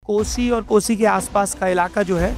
कोसी और कोसी के आसपास का इलाका जो है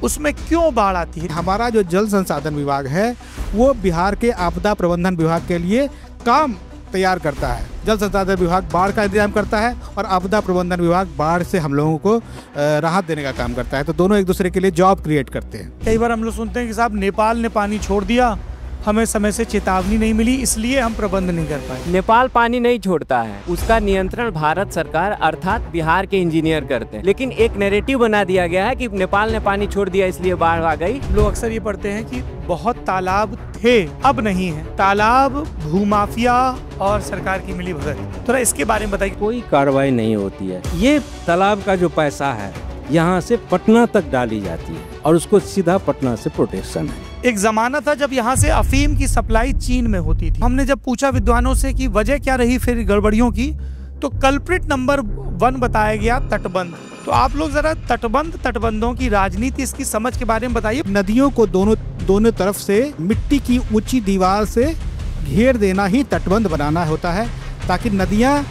उसमें क्यों बाढ़ आती है? हमारा जो जल संसाधन विभाग है वो बिहार के आपदा प्रबंधन विभाग के लिए काम तैयार करता है। जल संसाधन विभाग बाढ़ का इंतजाम करता है और आपदा प्रबंधन विभाग बाढ़ से हम लोगों को राहत देने का काम करता है। तो दोनों एक दूसरे के लिए जॉब क्रिएट करते हैं। कई बार हम लोग सुनते हैं कि साहब नेपाल ने पानी छोड़ दिया, हमें समय से चेतावनी नहीं मिली, इसलिए हम प्रबंध नहीं कर पाए। नेपाल पानी नहीं छोड़ता है, उसका नियंत्रण भारत सरकार अर्थात बिहार के इंजीनियर करते हैं। लेकिन एक नैरेटिव बना दिया गया है कि नेपाल ने पानी छोड़ दिया इसलिए बाढ़ आ गई। लोग अक्सर ये पढ़ते हैं कि बहुत तालाब थे, अब नहीं है। तालाब, भूमाफिया और सरकार की मिली भगत, थोड़ा इसके बारे में बताइए। कोई कार्रवाई नहीं होती है। ये तालाब का जो पैसा है यहाँ से पटना तक डाली जाती है और उसको सीधा पटना से प्रोटेक्शन है। एक जमाना था जब यहाँ से अफीम की सप्लाई चीन में होती थी। हमने जब पूछा विद्वानों से कि वजह क्या रही फिर गड़बड़ियों की, तो कल्प्रिट नंबर 1 बताया गया तटबंध। तो आप लोग जरा तटबंधों की राजनीति, इसकी समझ के बारे में बताइए। नदियों को दोनों तरफ से मिट्टी की ऊंची दीवार से घेर देना ही तटबंध बनाना होता है, ताकि नदियाँ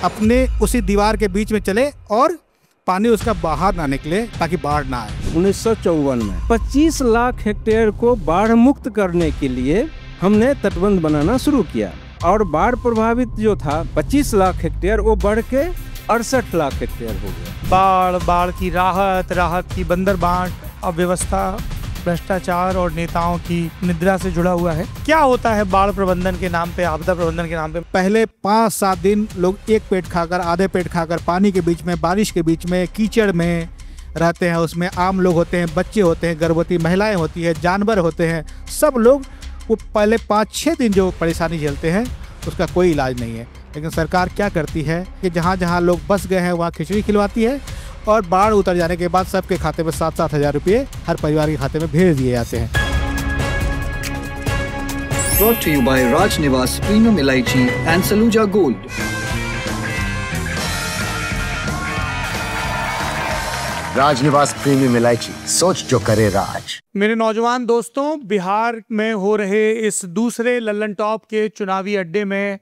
अपने उसी दीवार के बीच में चले और पानी उसका बाहर ना निकले, ताकि बाढ़ ना आए। 1954 में 25 लाख हेक्टेयर को बाढ़ मुक्त करने के लिए हमने तटबंध बनाना शुरू किया और बाढ़ प्रभावित जो था 25 लाख हेक्टेयर वो बढ़ के 68 लाख हेक्टेयर हो गया। बाढ़ की राहत की बंदरबांट, अव्यवस्था, भ्रष्टाचार और नेताओं की निद्रा से जुड़ा हुआ है। क्या होता है बाढ़ प्रबंधन के नाम पे, आपदा प्रबंधन के नाम पे? पहले 5-7 दिन लोग एक पेट खाकर, आधे पेट खाकर पानी के बीच में, बारिश के बीच में, कीचड़ में रहते हैं। उसमें आम लोग होते हैं, बच्चे होते हैं, गर्भवती महिलाएं होती हैं, जानवर होते हैं। सब लोग वो पहले 5-6 दिन जो परेशानी झेलते हैं उसका कोई इलाज नहीं है। लेकिन सरकार क्या करती है कि जहाँ जहाँ लोग बस गए हैं वहाँ खिचड़ी खिलवाती है और बाढ़ उतर जाने के बाद सबके खाते में 7-7 हज़ार रुपये हर परिवार के खाते में भेज दिए जाते हैं। Brought to you by Raj Niwas Premium Elaichi and Saluja Gold. राज निवास प्रीमियम इलायची, सोच जो करे राज। मेरे नौजवान दोस्तों, बिहार में हो रहे इस दूसरे लल्लन टॉप के चुनावी अड्डे में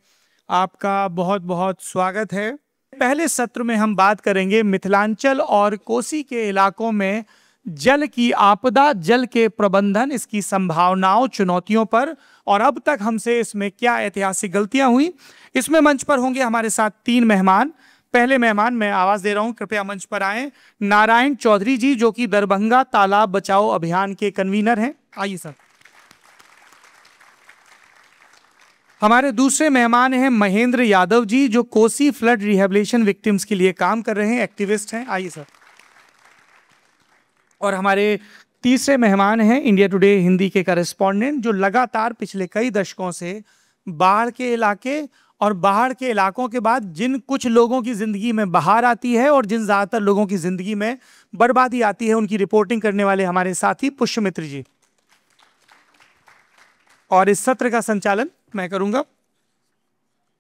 आपका बहुत बहुत स्वागत है। पहले सत्र में हम बात करेंगे मिथिलांचल और कोसी के इलाकों में जल की आपदा, जल के प्रबंधन, इसकी संभावनाओं, चुनौतियों पर, और अब तक हमसे इसमें क्या ऐतिहासिक गलतियां हुई। इसमें मंच पर होंगे हमारे साथ 3 मेहमान। पहले मेहमान मैं आवाज दे रहा हूं, कृपया मंच पर आए। नारायण चौधरी जी, जो कि दरभंगा तालाब बचाओ अभियान के कन्वीनर हैं। आइए सर। हमारे दूसरे मेहमान हैं महेंद्र यादव जी, जो कोसी फ्लड रिहेबिलिटेशन विक्टिम्स के लिए काम कर रहे हैं, एक्टिविस्ट हैं। आइए सर। और हमारे तीसरे मेहमान हैं इंडिया टुडे हिंदी के करेस्पॉन्डेंट, जो लगातार पिछले कई दशकों से बाढ़ के इलाके और बाढ़ के इलाकों के बाद जिन कुछ लोगों की जिंदगी में बहार आती है और जिन ज्यादातर लोगों की जिंदगी में बर्बादी आती है, उनकी रिपोर्टिंग करने वाले हमारे साथी पुष्यमित्र जी। और इस सत्र का संचालन मैं करूंगा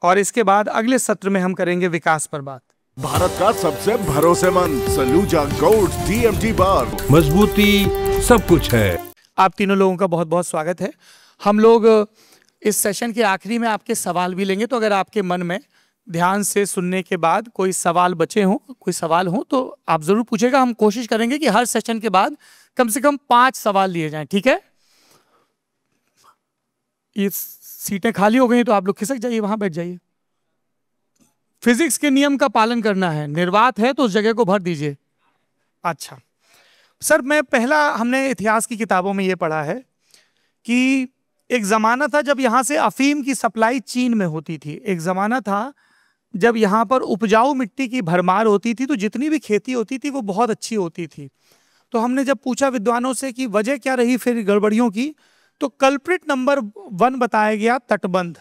और इसके बाद अगले सत्र में हम करेंगे विकास पर बात। भारत का सबसे भरोसेमंद सलूजा गोल्ड TMT बार, मजबूती सब कुछ है। आप तीनों लोगों का बहुत बहुत स्वागत है। हम लोग इस सेशन के आखिरी में आपके सवाल भी लेंगे, तो अगर आपके मन में ध्यान से सुनने के बाद कोई सवाल बचे हों, कोई सवाल हो, तो आप जरूर पूछेगा। हम कोशिश करेंगे कि हर सेशन के बाद कम से कम 5 सवाल लिए जाएं, ठीक है? ये सीटें खाली हो गई तो आप लोग खिसक जाइए, वहां बैठ जाइए। फिजिक्स के नियम का पालन करना है, निर्वात है तो उस जगह को भर दीजिए। अच्छा सर, हमने इतिहास की किताबों में ये पढ़ा है कि एक जमाना था जब यहाँ से अफीम की सप्लाई चीन में होती थी। एक जमाना था जब यहाँ पर उपजाऊ मिट्टी की भरमार होती थी, तो जितनी भी खेती होती थी वो बहुत अच्छी होती थी। तो हमने जब पूछा विद्वानों से कि वजह क्या रही फिर गड़बड़ियों की, तो कल्प्रिट नंबर 1 बताया गया तटबंध।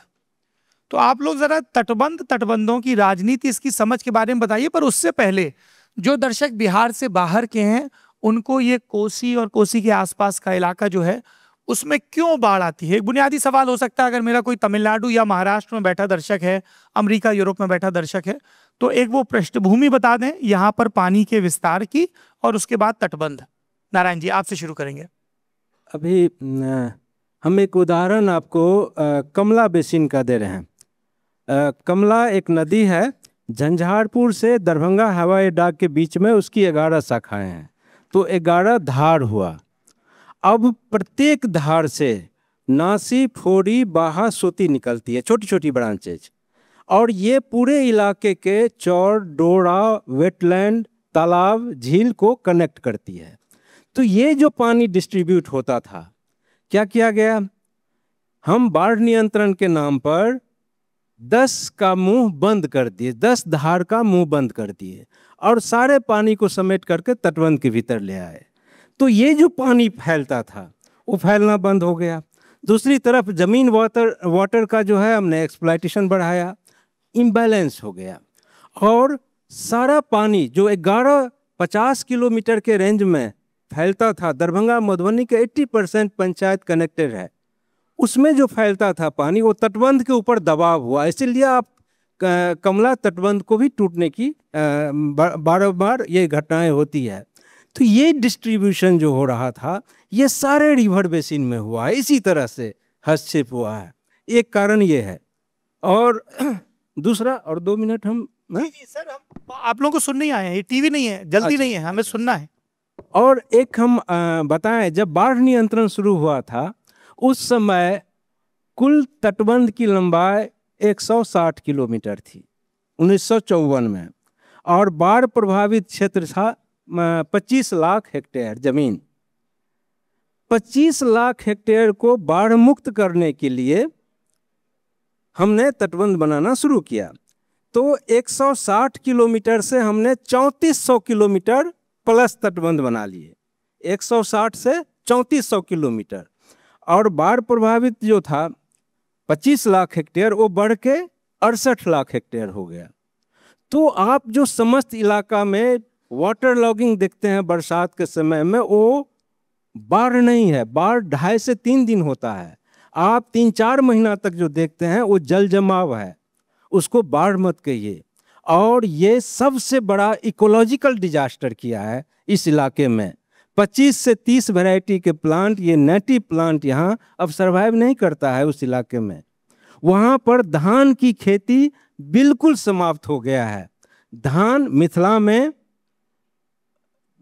तो आप लोग जरा तटबंधों की राजनीति, इसकी समझ के बारे में बताइए। पर उससे पहले जो दर्शक बिहार से बाहर के हैं, उनको ये कोसी और कोसी के आसपास का इलाका जो है उसमें क्यों बाढ़ आती है, एक बुनियादी सवाल हो सकता है। अगर मेरा कोई तमिलनाडु या महाराष्ट्र में बैठा दर्शक है, अमेरिका यूरोप में बैठा दर्शक है, तो एक वो पृष्ठभूमि बता दें यहाँ पर पानी के विस्तार की, और उसके बाद तटबंध। नारायण जी, आपसे शुरू करेंगे। अभी हम एक उदाहरण आपको कमला बेसिन का दे रहे हैं। कमला एक नदी है झंझारपुर से दरभंगा हवाई अड्डा के बीच में उसकी 11 शाखाएं हैं, तो 11 धार हुआ। अब प्रत्येक धार से नासी, फोड़ी, बाहा, सोती निकलती है, छोटी छोटी ब्रांचेज, और ये पूरे इलाके के चौर, डोरा, वेटलैंड, तालाब, झील को कनेक्ट करती है। तो ये जो पानी डिस्ट्रीब्यूट होता था, क्या किया गया, हम बाढ़ नियंत्रण के नाम पर 10 का मुंह बंद कर दिए, 10 धार का मुंह बंद कर दिए और सारे पानी को समेट करके तटबंध के भीतर ले आए। तो ये जो पानी फैलता था वो फैलना बंद हो गया। दूसरी तरफ जमीन वाटर का जो है हमने एक्सप्लॉयटेशन बढ़ाया, इम्बैलेंस हो गया, और सारा पानी जो 50 किलोमीटर के रेंज में फैलता था, दरभंगा मधुबनी के 80% पंचायत कनेक्टेड है, उसमें जो फैलता था पानी वो तटबंध के ऊपर दबाव हुआ। इसीलिए आप कमला तटबंध को भी टूटने की बार बार ये घटनाएं होती है। तो ये डिस्ट्रीब्यूशन जो हो रहा था ये सारे रिवर बेसिन में हुआ है, इसी तरह से हस्तक्षेप हुआ है। एक कारण ये है, और दूसरा, और 2 मिनट हम सर, हम आप लोगों को सुनने ही आए हैं, ये टीवी नहीं है, जल्दी नहीं है, हमें सुनना है। और एक हम बताएं, जब बाढ़ नियंत्रण शुरू हुआ था उस समय कुल तटबंध की लंबाई 160 किलोमीटर थी 1954 में, और बाढ़ प्रभावित क्षेत्र था 25 लाख हेक्टेयर जमीन। 25 लाख हेक्टेयर को बाढ़ मुक्त करने के लिए हमने तटबंध बनाना शुरू किया। तो 160 किलोमीटर से हमने 3400 किलोमीटर प्लस तटबंध बना लिए, 160 से 3400 किलोमीटर। और बाढ़ प्रभावित जो था 25 लाख हेक्टेयर वो बढ़ के 68 लाख हेक्टेयर हो गया। तो आप जो समस्त इलाका में वाटर लॉगिंग देखते हैं बरसात के समय में, वो बाढ़ नहीं है, बाढ़ 2.5 से 3 दिन होता है। आप 3-4 महीना तक जो देखते हैं वो जल जमाव है, उसको बाढ़ मत कहिए। और ये सबसे बड़ा इकोलॉजिकल डिजास्टर किया है इस इलाके में। 25 से 30 वैरायटी के प्लांट, ये नेटिव प्लांट यहाँ अब सर्वाइव नहीं करता है उस इलाके में। वहाँ पर धान की खेती बिल्कुल समाप्त हो गया है। धान मिथिला में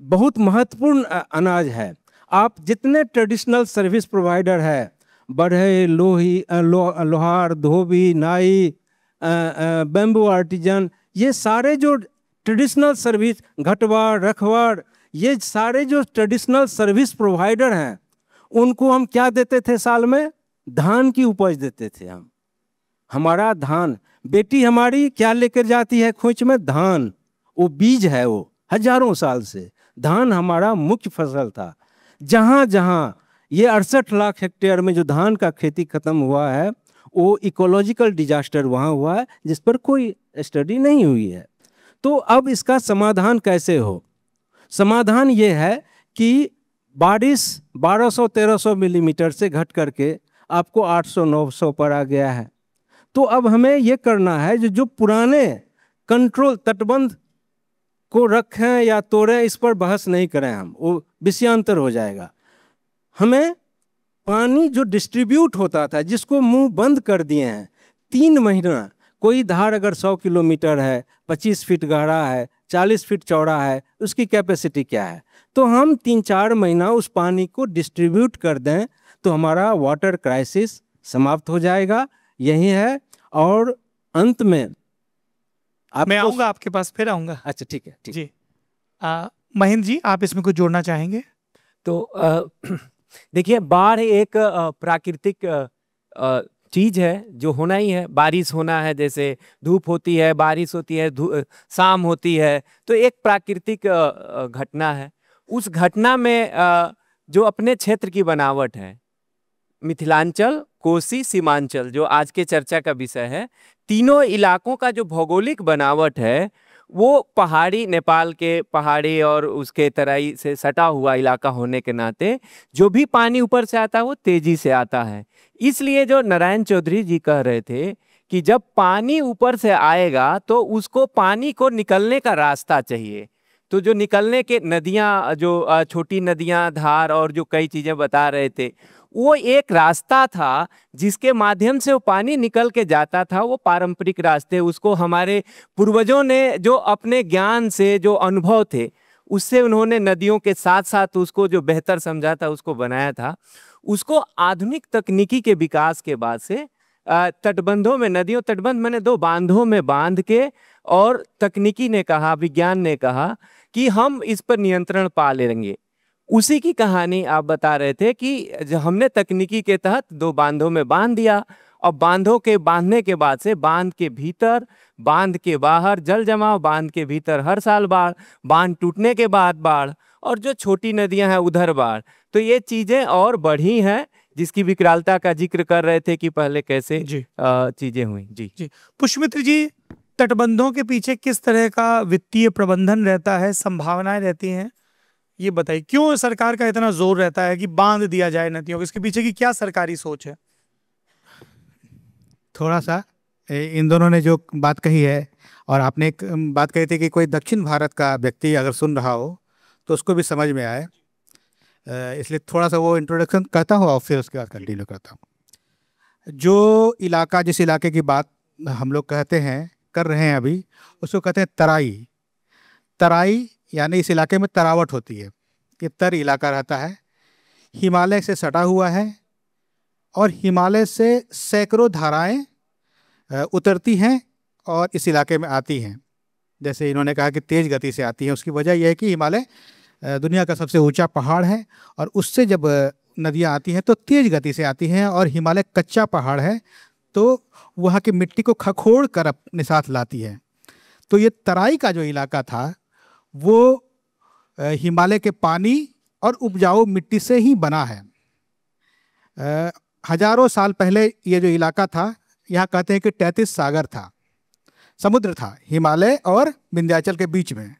बहुत महत्वपूर्ण अनाज है। आप जितने ट्रेडिशनल सर्विस प्रोवाइडर है, बढ़ई, लोहार, धोबी, नाई, बैम्बू आर्टिजन, ये सारे जो ट्रेडिशनल सर्विस, घटवाड़, रखवाड़, ये सारे जो ट्रेडिशनल सर्विस प्रोवाइडर हैं, उनको हम क्या देते थे साल में? धान की उपज देते थे हम। हमारा धान, बेटी हमारी क्या लेकर जाती है खोच में? धान। वो बीज है, वो हजारों साल से धान हमारा मुख्य फसल था। जहाँ जहाँ ये 68 लाख हेक्टेयर में जो धान का खेती खत्म हुआ है, वो इकोलॉजिकल डिजास्टर वहाँ हुआ है जिस पर कोई स्टडी नहीं हुई है। तो अब इसका समाधान कैसे हो? समाधान ये है कि बारिश 1200-1300 मिलीमीटर से घट करके आपको 800-900 पर आ गया है। तो अब हमें ये करना है, जो पुराने कंट्रोल तटबंध को रखें या तोड़ें, इस पर बहस नहीं करें हम, वो विषयांतर हो जाएगा। हमें पानी जो डिस्ट्रीब्यूट होता था, जिसको मुंह बंद कर दिए हैं 3 महीना, कोई धार अगर 100 किलोमीटर है, 25 फीट गहरा है, 40 फीट चौड़ा है, उसकी कैपेसिटी क्या है? तो हम 3-4 महीना उस पानी को डिस्ट्रीब्यूट कर दें तो हमारा वाटर क्राइसिस समाप्त हो जाएगा। यही है। और अंत में मैं आऊँगा आपके पास, फिर आऊँगा। अच्छा, ठीक है, ठीक जी। महेंद्र जी, आप इसमें कुछ जोड़ना चाहेंगे? तो देखिए, बाढ़ एक प्राकृतिक चीज है जो होना ही है। बारिश होना है, जैसे धूप होती है, बारिश होती है, शाम होती है, तो एक प्राकृतिक घटना है। उस घटना में जो अपने क्षेत्र की बनावट है, मिथिलांचल, कोसी, सीमांचल, जो आज के चर्चा का विषय है, तीनों इलाकों का जो भौगोलिक बनावट है वो पहाड़ी, नेपाल के पहाड़ी और उसके तराई से सटा हुआ इलाका होने के नाते जो भी पानी ऊपर से आता है वो तेजी से आता है। इसलिए जो नारायण चौधरी जी कह रहे थे कि जब पानी ऊपर से आएगा तो उसको, पानी को निकलने का रास्ता चाहिए। तो जो निकलने के नदियाँ, जो छोटी नदियाँ, धार और जो कई चीज़ें बता रहे थे, वो एक रास्ता था जिसके माध्यम से वो पानी निकल के जाता था। वो पारंपरिक रास्ते, उसको हमारे पूर्वजों ने जो अपने ज्ञान से, जो अनुभव थे, उससे उन्होंने नदियों के साथ साथ उसको जो बेहतर समझा था उसको बनाया था। उसको आधुनिक तकनीकी के विकास के बाद से तटबंधों में, नदियों तटबंध मैंने 2 बांधों में बांध के, और तकनीकी ने कहा, विज्ञान ने कहा कि हम इस पर नियंत्रण पा लेंगे। उसी की कहानी आप बता रहे थे कि जो हमने तकनीकी के तहत 2 बांधों में बांध दिया, और बांधों के बांधने के बाद से बांध के भीतर, बांध के बाहर जल जमाव, बांध के भीतर हर साल बाढ़, बांध टूटने के बाद बाढ़, और जो छोटी नदियां हैं उधर बाढ़। तो ये चीजें और बढ़ी हैं, जिसकी विकरालता का जिक्र कर रहे थे कि पहले कैसे चीजें हुई। जी जी पुष्पमित्र जी, तटबंधों के पीछे किस तरह का वित्तीय प्रबंधन रहता है, संभावनाएं रहती हैं, ये बताइए। क्यों सरकार का इतना जोर रहता है कि बांध दिया जाए नदियों को? इसके पीछे की क्या सरकारी सोच है? थोड़ा सा इन दोनों ने जो बात कही है, और आपने एक बात कही थी कि कोई दक्षिण भारत का व्यक्ति अगर सुन रहा हो तो उसको भी समझ में आए, इसलिए थोड़ा सा वो इंट्रोडक्शन करता हूँ और फिर उसके बाद कंटिन्यू करता हूँ। जो इलाका, जिस इलाके की बात हम लोग कहते हैं, कर रहे हैं अभी, उसको कहते हैं तराई। तराई यानी इस इलाके में तरावट होती है, कि तर इलाका रहता है, हिमालय से सटा हुआ है, और हिमालय से सैकड़ों धाराएं उतरती हैं और इस इलाके में आती हैं। जैसे इन्होंने कहा कि तेज़ गति से आती हैं, उसकी वजह यह है कि हिमालय दुनिया का सबसे ऊंचा पहाड़ है, और उससे जब नदियां आती हैं तो तेज़ गति से आती हैं, और हिमालय कच्चा पहाड़ है तो वहाँ की मिट्टी को खखोड़ कर अपने साथ लाती है। तो ये तराई का जो इलाका था वो हिमालय के पानी और उपजाऊ मिट्टी से ही बना है। हजारों साल पहले ये जो इलाका था, यहाँ कहते हैं कि 33 सागर था, समुद्र था हिमालय और विंध्याचल के बीच में।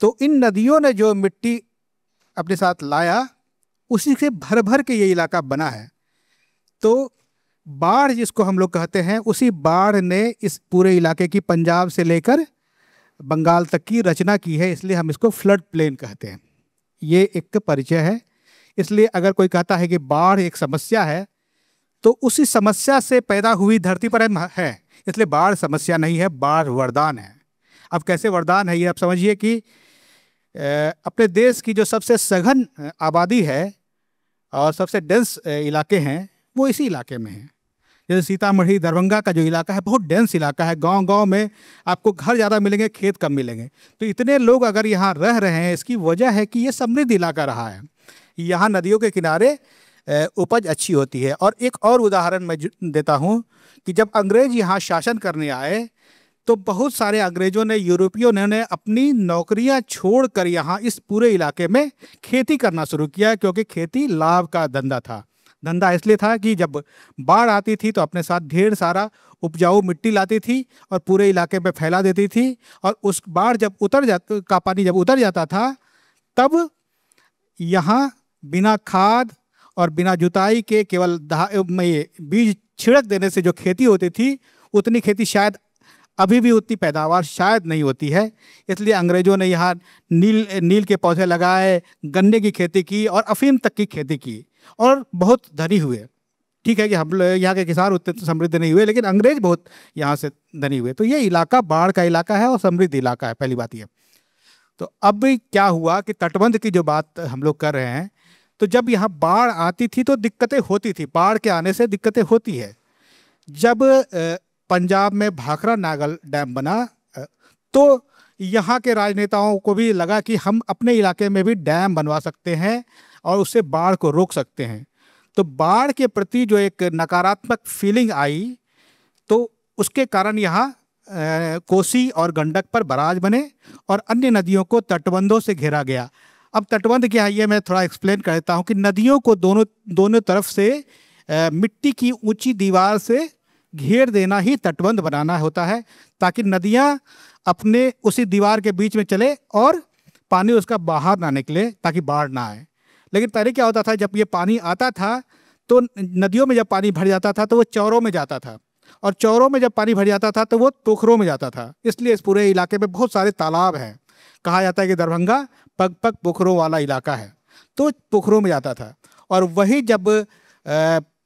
तो इन नदियों ने जो मिट्टी अपने साथ लाया, उसी से भर भर के ये इलाका बना है। तो बाढ़ जिसको हम लोग कहते हैं, उसी बाढ़ ने इस पूरे इलाके की, पंजाब से लेकर बंगाल तक की रचना की है, इसलिए हम इसको फ्लड प्लेन कहते हैं। ये एक परिचय है। इसलिए अगर कोई कहता है कि बाढ़ एक समस्या है, तो उसी समस्या से पैदा हुई धरती पर है, इसलिए बाढ़ समस्या नहीं है, बाढ़ वरदान है। अब कैसे वरदान है ये आप समझिए कि अपने देश की जो सबसे सघन आबादी है और सबसे डेंस इलाके हैं, वो इसी इलाके में हैं। जैसे सीतामढ़ी, दरभंगा का जो इलाका है, बहुत डेंस इलाका है। गांव-गांव में आपको घर ज़्यादा मिलेंगे, खेत कम मिलेंगे। तो इतने लोग अगर यहाँ रह रहे हैं, इसकी वजह है कि ये समृद्ध इलाका रहा है। यहाँ नदियों के किनारे उपज अच्छी होती है। और एक और उदाहरण मैं देता हूँ कि जब अंग्रेज यहाँ शासन करने आए, तो बहुत सारे अंग्रेजों ने, यूरोपियों ने अपनी नौकरियां छोड़कर यहाँ इस पूरे इलाके में खेती करना शुरू किया, क्योंकि खेती लाभ का धंधा था। धंधा इसलिए था कि जब बाढ़ आती थी तो अपने साथ ढेर सारा उपजाऊ मिट्टी लाती थी और पूरे इलाके में फैला देती थी, और उस बाढ़ जब पानी जब उतर जाता था, तब यहाँ बिना खाद और बिना जुताई के केवल बीज छिड़क देने से जो खेती होती थी, उतनी खेती शायद अभी भी उतनी पैदावार शायद नहीं होती है। इसलिए अंग्रेजों ने यहाँ नील के पौधे लगाए, गन्ने की खेती की और अफीम तक की खेती की, और बहुत धनी हुए। ठीक है कि हम यहाँ के किसान उतने समृद्ध नहीं हुए, लेकिन अंग्रेज बहुत यहाँ से धनी हुए। तो ये इलाका बाढ़ का इलाका है और समृद्ध इलाका है, पहली बात ये। तो अब क्या हुआ कि तटबंध की जो बात हम लोग कर रहे हैं, तो जब यहाँ बाढ़ आती थी तो दिक्कतें होती थी, बाढ़ के आने से दिक्कतें होती है। जब पंजाब में भाखड़ा नागल डैम बना, तो यहाँ के राजनेताओं को भी लगा कि हम अपने इलाके में भी डैम बनवा सकते हैं और उससे बाढ़ को रोक सकते हैं। तो बाढ़ के प्रति जो एक नकारात्मक फीलिंग आई, तो उसके कारण यहाँ कोसी और गंडक पर बराज बने और अन्य नदियों को तटबंधों से घेरा गया। अब तटबंध क्या है ये मैं थोड़ा एक्सप्लेन कर देता हूँ कि नदियों को दोनों तरफ से मिट्टी की ऊंची दीवार से घेर देना ही तटबंध बनाना होता है, ताकि नदियाँ अपने उसी दीवार के बीच में चले और पानी उसका बाहर ना निकले, ताकि बाढ़ ना आए। लेकिन पहले क्या होता था, जब ये पानी आता था तो नदियों में जब पानी भर जाता था तो वो चौरों में जाता था, और चौरों में जब पानी भर जाता था तो वो पोखरों में जाता था। इसलिए इस पूरे इलाके में बहुत सारे तालाब हैं। कहा जाता है कि दरभंगा पग पग पोखरों वाला इलाका है, तो पोखरों में जाता था। और वही जब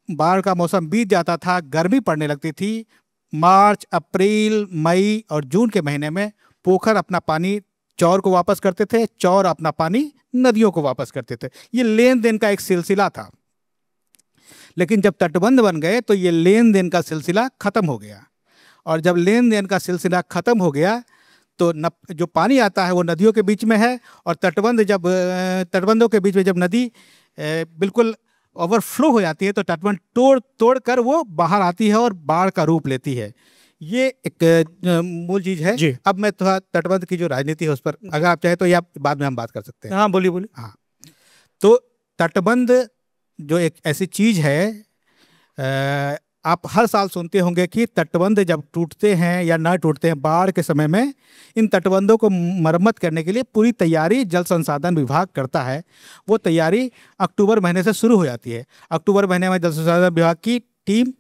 बाढ़ का मौसम बीत जाता था, गर्मी पड़ने लगती थी, मार्च, अप्रैल, मई और जून के महीने में पोखर अपना पानी चौर को वापस करते थे, चौर अपना पानी नदियों को वापस करते थे। ये लेन देन का एक सिलसिला था। लेकिन जब तटबंध बन गए तो ये लेन देन का सिलसिला खत्म हो गया, और जब लेन देन का सिलसिला खत्म हो गया तो जो पानी आता है वो नदियों के बीच में है, और तटबंधों के बीच में जब नदी बिल्कुल ओवरफ्लो हो जाती है तो तटबंध तोड़ कर वो बाहर आती है और बाढ़ का रूप लेती है। ये एक मूल चीज है। अब मैं थोड़ा तटबंध की जो राजनीति है उस पर अगर आप चाहे तो या बाद में हम बात कर सकते हैं। हाँ बोलिए बोलिए। हाँ, तो तटबंध जो एक ऐसी चीज है, आप हर साल सुनते होंगे कि तटबंध जब टूटते हैं या ना टूटते हैं, बाढ़ के समय में इन तटबंधों को मरम्मत करने के लिए पूरी तैयारी जल संसाधन विभाग करता है। वो तैयारी अक्टूबर महीने से शुरू हो जाती है। अक्टूबर महीने में जल संसाधन विभाग की टीम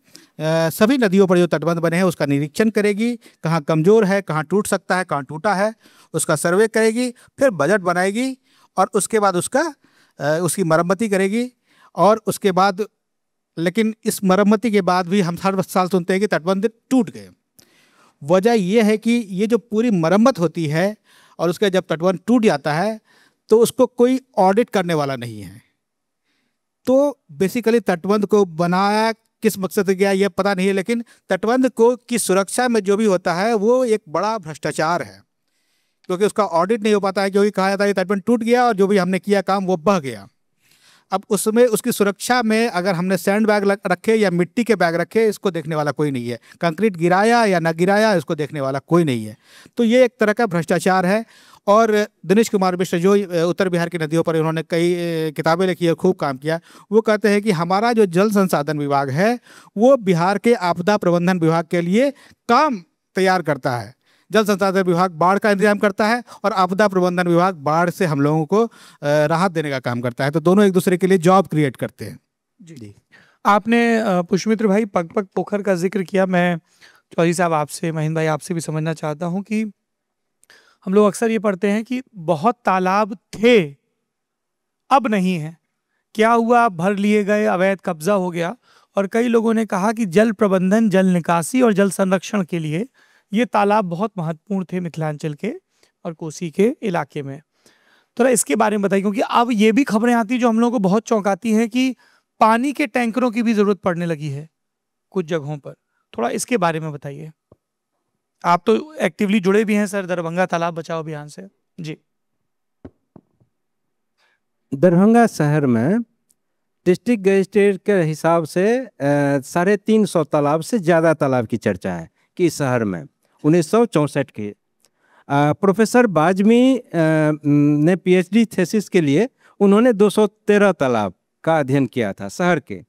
सभी नदियों पर जो तटबंध बने हैं उसका निरीक्षण करेगी, कहाँ कमजोर है, कहाँ टूट सकता है, कहाँ टूटा है, उसका सर्वे करेगी, फिर बजट बनाएगी और उसके बाद उसकी मरम्मती करेगी। और उसके बाद, लेकिन इस मरम्मती के बाद भी हम हर साल सुनते हैं कि तटबंध टूट गए। वजह यह है कि ये जो पूरी मरम्मत होती है और उसका जब तटबंध टूट जाता है तो उसको कोई ऑडिट करने वाला नहीं है। तो बेसिकली तटबंध को बनाया किस मकसद से गया ये पता नहीं है, लेकिन तटबंध की सुरक्षा में जो भी होता है वो एक बड़ा भ्रष्टाचार है, क्योंकि उसका ऑडिट नहीं हो पाता है। क्योंकि कहा जाता है कि तटबंध टूट गया और जो भी हमने किया काम वो बह गया। अब उसमें उसकी सुरक्षा में अगर हमने सैंड बैग रखे या मिट्टी के बैग रखे, इसको देखने वाला कोई नहीं है। कंक्रीट गिराया या ना गिराया, इसको देखने वाला कोई नहीं है। तो ये एक तरह का भ्रष्टाचार है। और दिनेश कुमार मिश्र जो उत्तर बिहार की नदियों पर उन्होंने कई किताबें लिखी है, खूब काम किया, वो कहते हैं कि हमारा जो जल संसाधन विभाग है वो बिहार के आपदा प्रबंधन विभाग के लिए काम तैयार करता है। जल संसाधन विभाग बाढ़ का इंतजाम करता है और आपदा प्रबंधन विभाग बाढ़ से हम लोगों को राहत देने का काम करता है। तो दोनों एक दूसरे के लिए जॉब क्रिएट करते हैं। जी, आपने पुष्पमित्र भाई पग-पग पोखर का जिक्र किया। मैं चौधरी साहब आपसे, महीन भाई आपसे भी समझना चाहता हूं कि हम लोग अक्सर ये पढ़ते हैं कि बहुत तालाब थे, अब नहीं है। क्या हुआ? भर लिए गए, अवैध कब्जा हो गया। और कई लोगों ने कहा कि जल प्रबंधन, जल निकासी और जल संरक्षण के लिए ये तालाब बहुत महत्वपूर्ण थे मिथिलांचल के और कोसी के इलाके में। थोड़ा इसके बारे में बताइए, क्योंकि अब ये भी खबरें आती जो हम लोगों को बहुत चौंकाती हैं कि पानी के टैंकरों की भी जरूरत पड़ने लगी है कुछ जगहों पर। थोड़ा इसके बारे में बताइए। आप तो एक्टिवली जुड़े भी हैं सर दरभंगा तालाब बचाओ अभियान से। जी, दरभंगा शहर में डिस्ट्रिक्ट गैजेटेड के हिसाब से 350 तालाब से ज़्यादा तालाब की चर्चा है कि इस शहर में 1964 के प्रोफेसर बाजमी ने पीएचडी थीसिस के लिए उन्होंने 213 तालाब का अध्ययन किया था शहर के,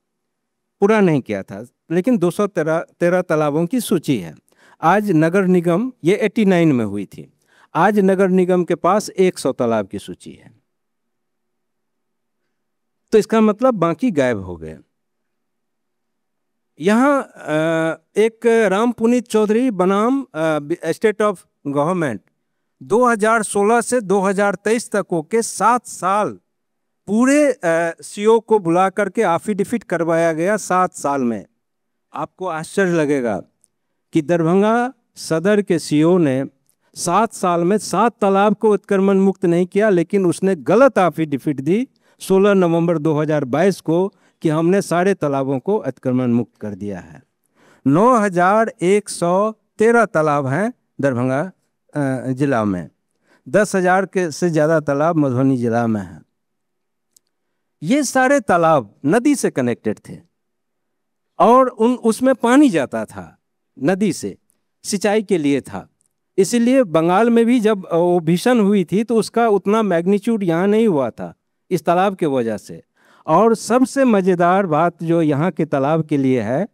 पूरा नहीं किया था, लेकिन 213 तालाबों की सूची है। आज नगर निगम, ये 89 में हुई थी, आज नगर निगम के पास 100 तालाब की सूची है। तो इसका मतलब बाकी गायब हो गए। यहाँ एक राम पुनीत चौधरी बनाम स्टेट ऑफ गवर्नमेंट 2016 से 2023 तक के 7 साल पूरे सीओ को बुला करके एफिडेविट करवाया गया 7 साल में। आपको आश्चर्य लगेगा कि दरभंगा सदर के सीओ ने 7 साल में 7 तालाब को उत्क्रमण मुक्त नहीं किया, लेकिन उसने गलत एफिडेविट दी 16 नवंबर 2022 को कि हमने सारे तालाबों को अतिक्रमण मुक्त कर दिया है। 9113 तालाब हैं दरभंगा जिला में, 10,000 के से ज़्यादा तालाब मधुबनी जिला में हैं। ये सारे तालाब नदी से कनेक्टेड थे और उसमें पानी जाता था, नदी से सिंचाई के लिए था। इसीलिए बंगाल में भी जब वो भीषण हुई थी तो उसका उतना मैग्नीट्यूड यहाँ नहीं हुआ था इस तालाब के वजह से। और सबसे मज़ेदार बात जो यहाँ के तालाब के लिए है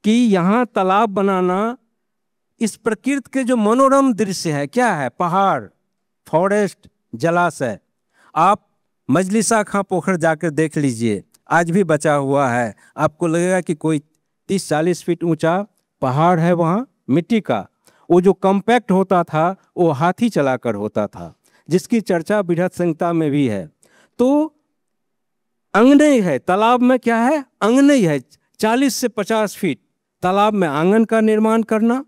कि यहाँ तालाब बनाना इस प्रकृति के जो मनोरम दृश्य है, क्या है, पहाड़, फॉरेस्ट, जलाशय। आप मजलिसा खां पोखर जाकर देख लीजिए, आज भी बचा हुआ है। आपको लगेगा कि कोई 30-40 फीट ऊंचा पहाड़ है वहाँ मिट्टी का। वो जो कॉम्पैक्ट होता था वो हाथी चलाकर होता था, जिसकी चर्चा बृहत संहिता में भी है। तो अंगने है। तालाब में क्या है? अंगने है। 40 से 50 फीट तालाब में आंगन का निर्माण करना।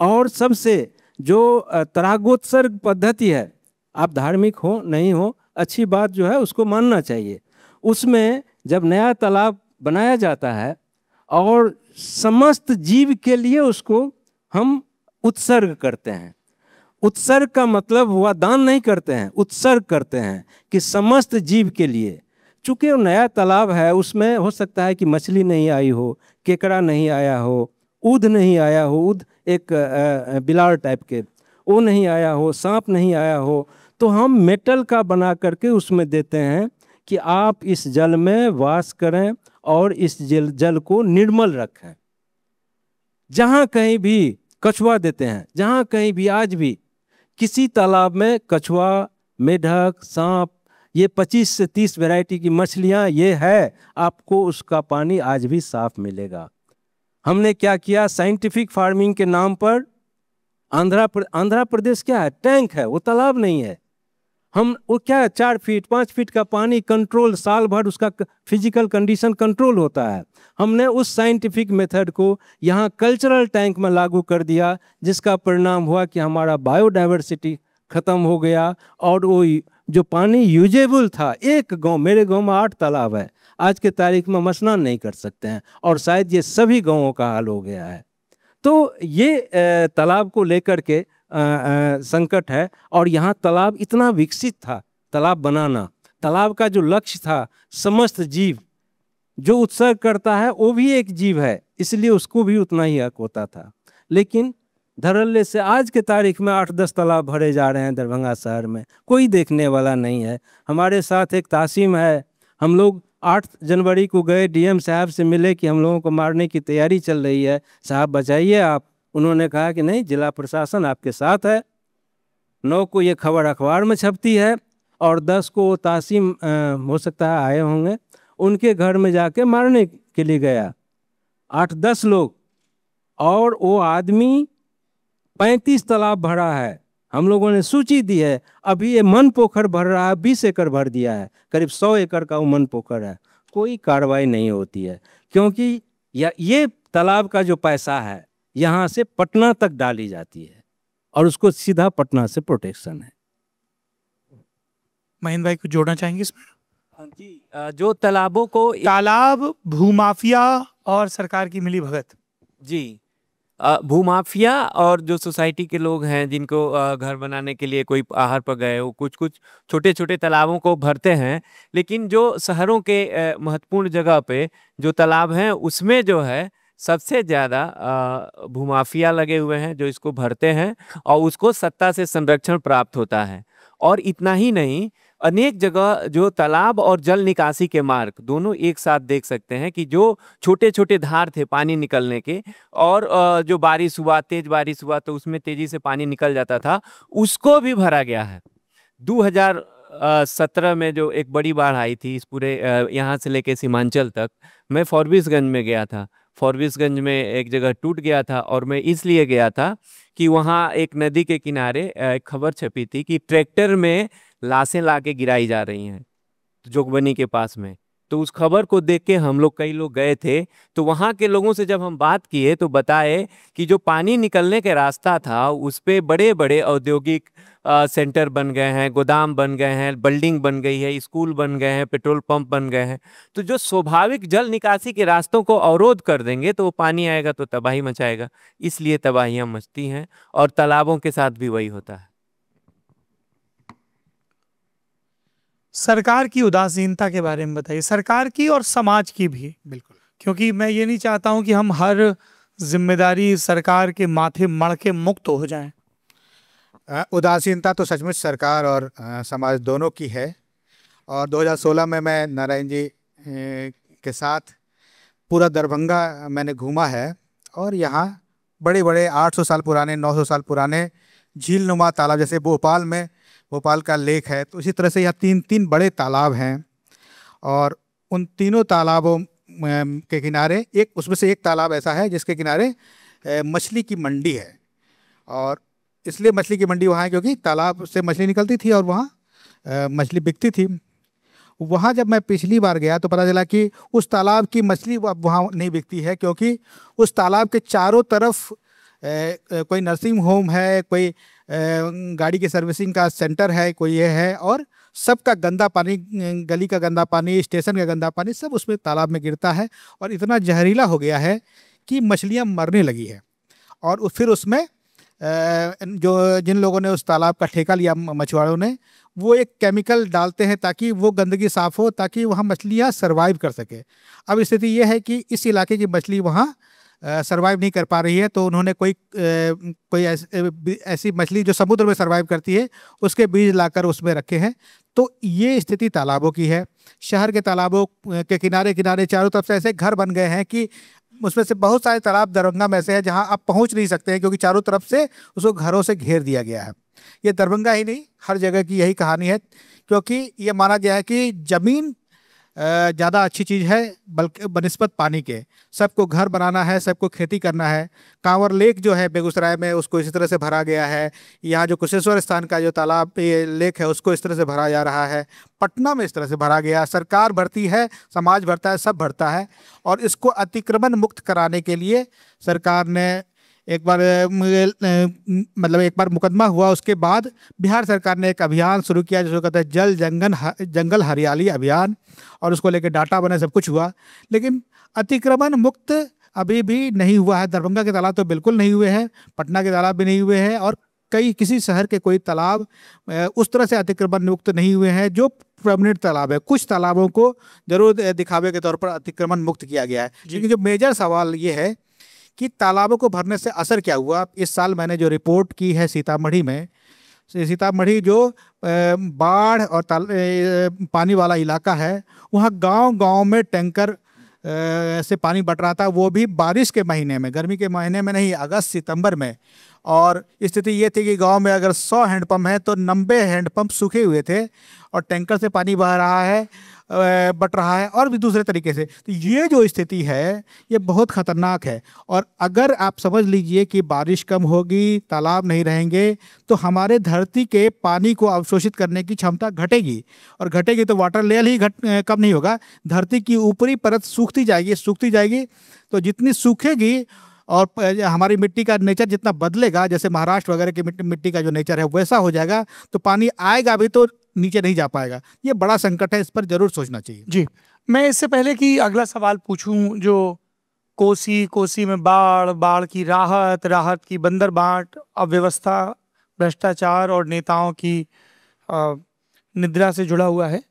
और सबसे जो तरागोत्सर्ग पद्धति है, आप धार्मिक हो नहीं हो, अच्छी बात जो है उसको मानना चाहिए। उसमें जब नया तालाब बनाया जाता है और समस्त जीव के लिए उसको हम उत्सर्ग करते हैं। उत्सर्ग का मतलब हुआ दान नहीं करते हैं, उत्सर्ग करते हैं कि समस्त जीव के लिए। चूँकि वो नया तालाब है, उसमें हो सकता है कि मछली नहीं आई हो, केकड़ा नहीं आया हो, ऊद नहीं आया हो, ऊद एक बिलार टाइप के, वो नहीं आया हो, सांप नहीं आया हो, तो हम मेटल का बना करके उसमें देते हैं कि आप इस जल में वास करें और इस जल को निर्मल रखें। जहाँ कहीं भी कछुआ देते हैं, जहाँ कहीं भी आज भी किसी तालाब में कछुआ, मेढक, सांप, ये 25 से 30 वैरायटी की मछलियाँ ये है, आपको उसका पानी आज भी साफ मिलेगा। हमने क्या किया, साइंटिफिक फार्मिंग के नाम पर आंध्र प्रदेश क्या है, टैंक है, वो तालाब नहीं है। हम वो क्या है, 4 फीट 5 फीट का पानी कंट्रोल, साल भर उसका फिजिकल कंडीशन कंट्रोल होता है। हमने उस साइंटिफिक मेथड को यहाँ कल्चरल टैंक में लागू कर दिया, जिसका परिणाम हुआ कि हमारा बायोडाइवर्सिटी खत्म हो गया और वो जो पानी यूजेबल था, एक गांव, मेरे गांव में 8 तालाब है, आज के तारीख में हम स्नान नहीं कर सकते हैं, और शायद ये सभी गांवों का हाल हो गया है। तो ये तालाब को लेकर के संकट है। और यहाँ तालाब इतना विकसित था, तालाब बनाना, तालाब का जो लक्ष्य था, समस्त जीव जो उत्सर्ग करता है वो भी एक जीव है, इसलिए उसको भी उतना ही हक होता था। लेकिन धड़ल्ले से आज के तारीख में 8-10 तालाब भरे जा रहे हैं दरभंगा शहर में, कोई देखने वाला नहीं है। हमारे साथ एक तासीम है, हम लोग 8 जनवरी को गए, डीएम साहब से मिले कि हम लोगों को मारने की तैयारी चल रही है, साहब बचाइए आप। उन्होंने कहा कि नहीं, जिला प्रशासन आपके साथ है। 9 को ये खबर अखबार में छपती है और 10 को तासीम हो सकता है आए होंगे, उनके घर में जाके मारने के लिए गया 8-10 लोग, और वो आदमी 35 तालाब भरा है। हम लोगों ने सूची दी है, अभी ये मन पोखर भर रहा है, 20 एकड़ भर दिया है, करीब 100 एकड़ का वो मन पोखर है। कोई कार्रवाई नहीं होती है, क्योंकि ये तालाब का जो पैसा है यहाँ से पटना तक डाली जाती है और उसको सीधा पटना से प्रोटेक्शन है। महेंद्र भाई कुछ जोड़ना चाहेंगे इसमें? हाँ जी, जो तालाबों को, तालाब, भूमाफिया और सरकार की मिली भगत। जी, भूमाफिया और जो सोसाइटी के लोग हैं जिनको घर बनाने के लिए कोई आहर पर गए, वो कुछ कुछ छोटे छोटे तालाबों को भरते हैं, लेकिन जो शहरों के महत्वपूर्ण जगह पे जो तालाब हैं उसमें जो है सबसे ज़्यादा भूमाफिया लगे हुए हैं जो इसको भरते हैं और उसको सत्ता से संरक्षण प्राप्त होता है। और इतना ही नहीं, अनेक जगह जो तालाब और जल निकासी के मार्ग दोनों एक साथ देख सकते हैं कि जो छोटे छोटे धार थे पानी निकलने के, और जो बारिश हुआ, तेज बारिश हुआ तो उसमें तेजी से पानी निकल जाता था, उसको भी भरा गया है। 2017 में जो एक बड़ी बाढ़ आई थी इस पूरे यहाँ से लेके सीमांचल तक, मैं फॉरबिसगंज में गया था। फॉरबिसगंज में एक जगह टूट गया था और मैं इसलिए गया था कि वहाँ एक नदी के किनारे खबर छपी थी कि ट्रैक्टर में लाशें लाके गिराई जा रही हैं जोगबनी के पास में। तो उस खबर को देख के हम लोग, कई लोग गए थे, तो वहाँ के लोगों से जब हम बात किए तो बताए कि जो पानी निकलने के रास्ता था उस पे बड़े बड़े औद्योगिक सेंटर बन गए हैं, गोदाम बन गए हैं, बिल्डिंग बन गई है, स्कूल बन गए हैं, पेट्रोल पंप बन गए हैं। तो जो स्वाभाविक जल निकासी के रास्तों को अवरोध कर देंगे तो वो पानी आएगा तो तबाही मचाएगा, इसलिए तबाहियाँ मचती हैं। और तालाबों के साथ भी वही होता है। सरकार की उदासीनता के बारे में बताइए, सरकार की और समाज की भी। बिल्कुल, क्योंकि मैं ये नहीं चाहता हूं कि हम हर जिम्मेदारी सरकार के माथे मढ़ के मुक्त हो जाएं। उदासीनता तो सचमुच सरकार और समाज दोनों की है। और 2016 में मैं नारायण जी के साथ पूरा दरभंगा मैंने घूमा है, और यहाँ बड़े बड़े 800 साल पुराने, 900 साल पुराने झील नुमा तालाब, जैसे भोपाल में भोपाल का लेक है, तो इसी तरह से यहाँ 3 बड़े तालाब हैं। और उन तीनों तालाबों के किनारे उसमें से एक तालाब ऐसा है जिसके किनारे मछली की मंडी है। और इसलिए मछली की मंडी वहाँ है क्योंकि तालाब से मछली निकलती थी और वहाँ मछली बिकती थी। वहाँ जब मैं पिछली बार गया तो पता चला कि उस तालाब की मछली अब वहाँ नहीं बिकती है, क्योंकि उस तालाब के चारों तरफ कोई नर्सिंग होम है, कोई गाड़ी की सर्विसिंग का सेंटर है, कोई ये है, और सबका गंदा पानी, गली का गंदा पानी, स्टेशन का गंदा पानी सब उसमें तालाब में गिरता है और इतना जहरीला हो गया है कि मछलियाँ मरने लगी है। और फिर उसमें जो जिन लोगों ने उस तालाब का ठेका लिया, मछुआरों ने, वो एक केमिकल डालते हैं ताकि वो गंदगी साफ़ हो, ताकि वहाँ मछलियाँ सरवाइव कर सके। अब स्थिति ये है कि इस इलाके की मछली वहाँ सरवाइव नहीं कर पा रही है, तो उन्होंने कोई ऐसी मछली जो समुद्र में सरवाइव करती है उसके बीज लाकर उसमें रखे हैं। तो ये स्थिति तालाबों की है। शहर के तालाबों के किनारे किनारे चारों तरफ से ऐसे घर बन गए हैं कि उसमें से बहुत सारे तालाब दरभंगा में ऐसे हैं जहां आप पहुंच नहीं सकते हैं, क्योंकि चारों तरफ से उसको घरों से घेर दिया गया है। ये दरभंगा ही नहीं, हर जगह की यही कहानी है, क्योंकि ये माना गया है कि ज़मीन ज़्यादा अच्छी चीज़ है बल्कि बनिस्बत पानी के। सबको घर बनाना है, सबको खेती करना है। कांवर लेक जो है बेगूसराय में, उसको इसी तरह से भरा गया है। यहाँ जो कुशेश्वर स्थान का जो तालाब लेक है उसको इस तरह से भरा जा रहा है। पटना में इस तरह से भरा गया। सरकार भरती है, समाज भरता है, सब भरता है। और इसको अतिक्रमण मुक्त कराने के लिए सरकार ने एक बार मुकदमा हुआ, उसके बाद बिहार सरकार ने एक अभियान शुरू किया जिसको कहते हैं जल जंगल हरियाली अभियान, और उसको लेके डाटा बने, सब कुछ हुआ। लेकिन अतिक्रमण मुक्त अभी भी नहीं हुआ है। दरभंगा के तालाब तो बिल्कुल नहीं हुए हैं, पटना के तालाब भी नहीं हुए हैं, और किसी शहर के कोई तालाब उस तरह से अतिक्रमण मुक्त नहीं हुए हैं जो परमानेंट तालाब है। कुछ तालाबों को जरूर दिखावे के तौर पर अतिक्रमण मुक्त किया गया है। लेकिन जो मेजर सवाल ये है कि तालाबों को भरने से असर क्या हुआ। इस साल मैंने जो रिपोर्ट की है सीतामढ़ी में, सीतामढ़ी जो बाढ़ और पानी वाला इलाका है, वहाँ गांव-गांव में टैंकर से पानी बट रहा था, वो भी बारिश के महीने में, गर्मी के महीने में नहीं, अगस्त सितंबर में। और स्थिति ये थी कि गांव में अगर 100 हैंडपम्प है तो 90 हैंडपम्प सूखे हुए थे और टैंकर से पानी बह रहा है, बट रहा है, और भी दूसरे तरीके से। तो ये जो स्थिति है ये बहुत ख़तरनाक है। और अगर आप समझ लीजिए कि बारिश कम होगी, तालाब नहीं रहेंगे, तो हमारे धरती के पानी को अवशोषित करने की क्षमता घटेगी, और घटेगी तो वाटर लेवल ही कम नहीं होगा, धरती की ऊपरी परत सूखती जाएगी। तो जितनी सूखेगी और हमारी मिट्टी का नेचर जितना बदलेगा, जैसे महाराष्ट्र वगैरह की मिट्टी का जो नेचर है वैसा हो जाएगा, तो पानी आएगा भी तो नीचे नहीं जा पाएगा। ये बड़ा संकट है, इस पर जरूर सोचना चाहिए। जी, मैं इससे पहले कि अगला सवाल पूछूं, जो कोसी में बाढ़ की राहत की बंदरबाट, अव्यवस्था, भ्रष्टाचार और नेताओं की निद्रा से जुड़ा हुआ है।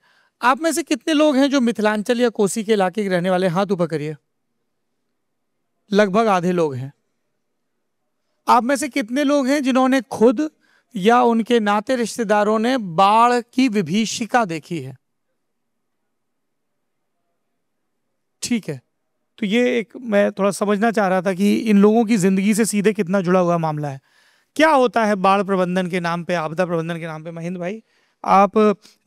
आप में से कितने लोग हैं जो मिथिलांचल या कोसी के इलाके के रहने वाले? हाथ ऊपर करिए। लगभग आधे लोग हैं। आप में से कितने लोग हैं जिन्होंने खुद या उनके नाते रिश्तेदारों ने बाढ़ की विभीषिका देखी है? ठीक है, तो ये एक मैं थोड़ा समझना चाह रहा था कि इन लोगों की जिंदगी से सीधे कितना जुड़ा हुआ मामला है। क्या होता है बाढ़ प्रबंधन के नाम पे, आपदा प्रबंधन के नाम पे? महेंद्र भाई, आप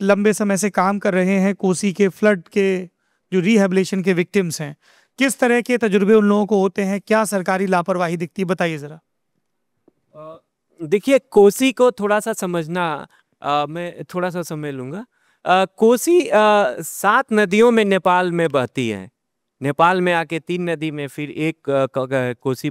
लंबे समय से काम कर रहे हैं, कोसी के फ्लड के जो रिहेबिलिटेशन के विक्टिम्स हैं, किस तरह के तजुर्बे उन लोगों को होते हैं? क्या सरकारी लापरवाही दिखती है, बताइए जरा। देखिए, कोसी को थोड़ा सा समझना, मैं थोड़ा सा समझ लूँगा। कोसी 7 नदियों में नेपाल में बहती है। नेपाल में आके 3 नदी में फिर एक कोसी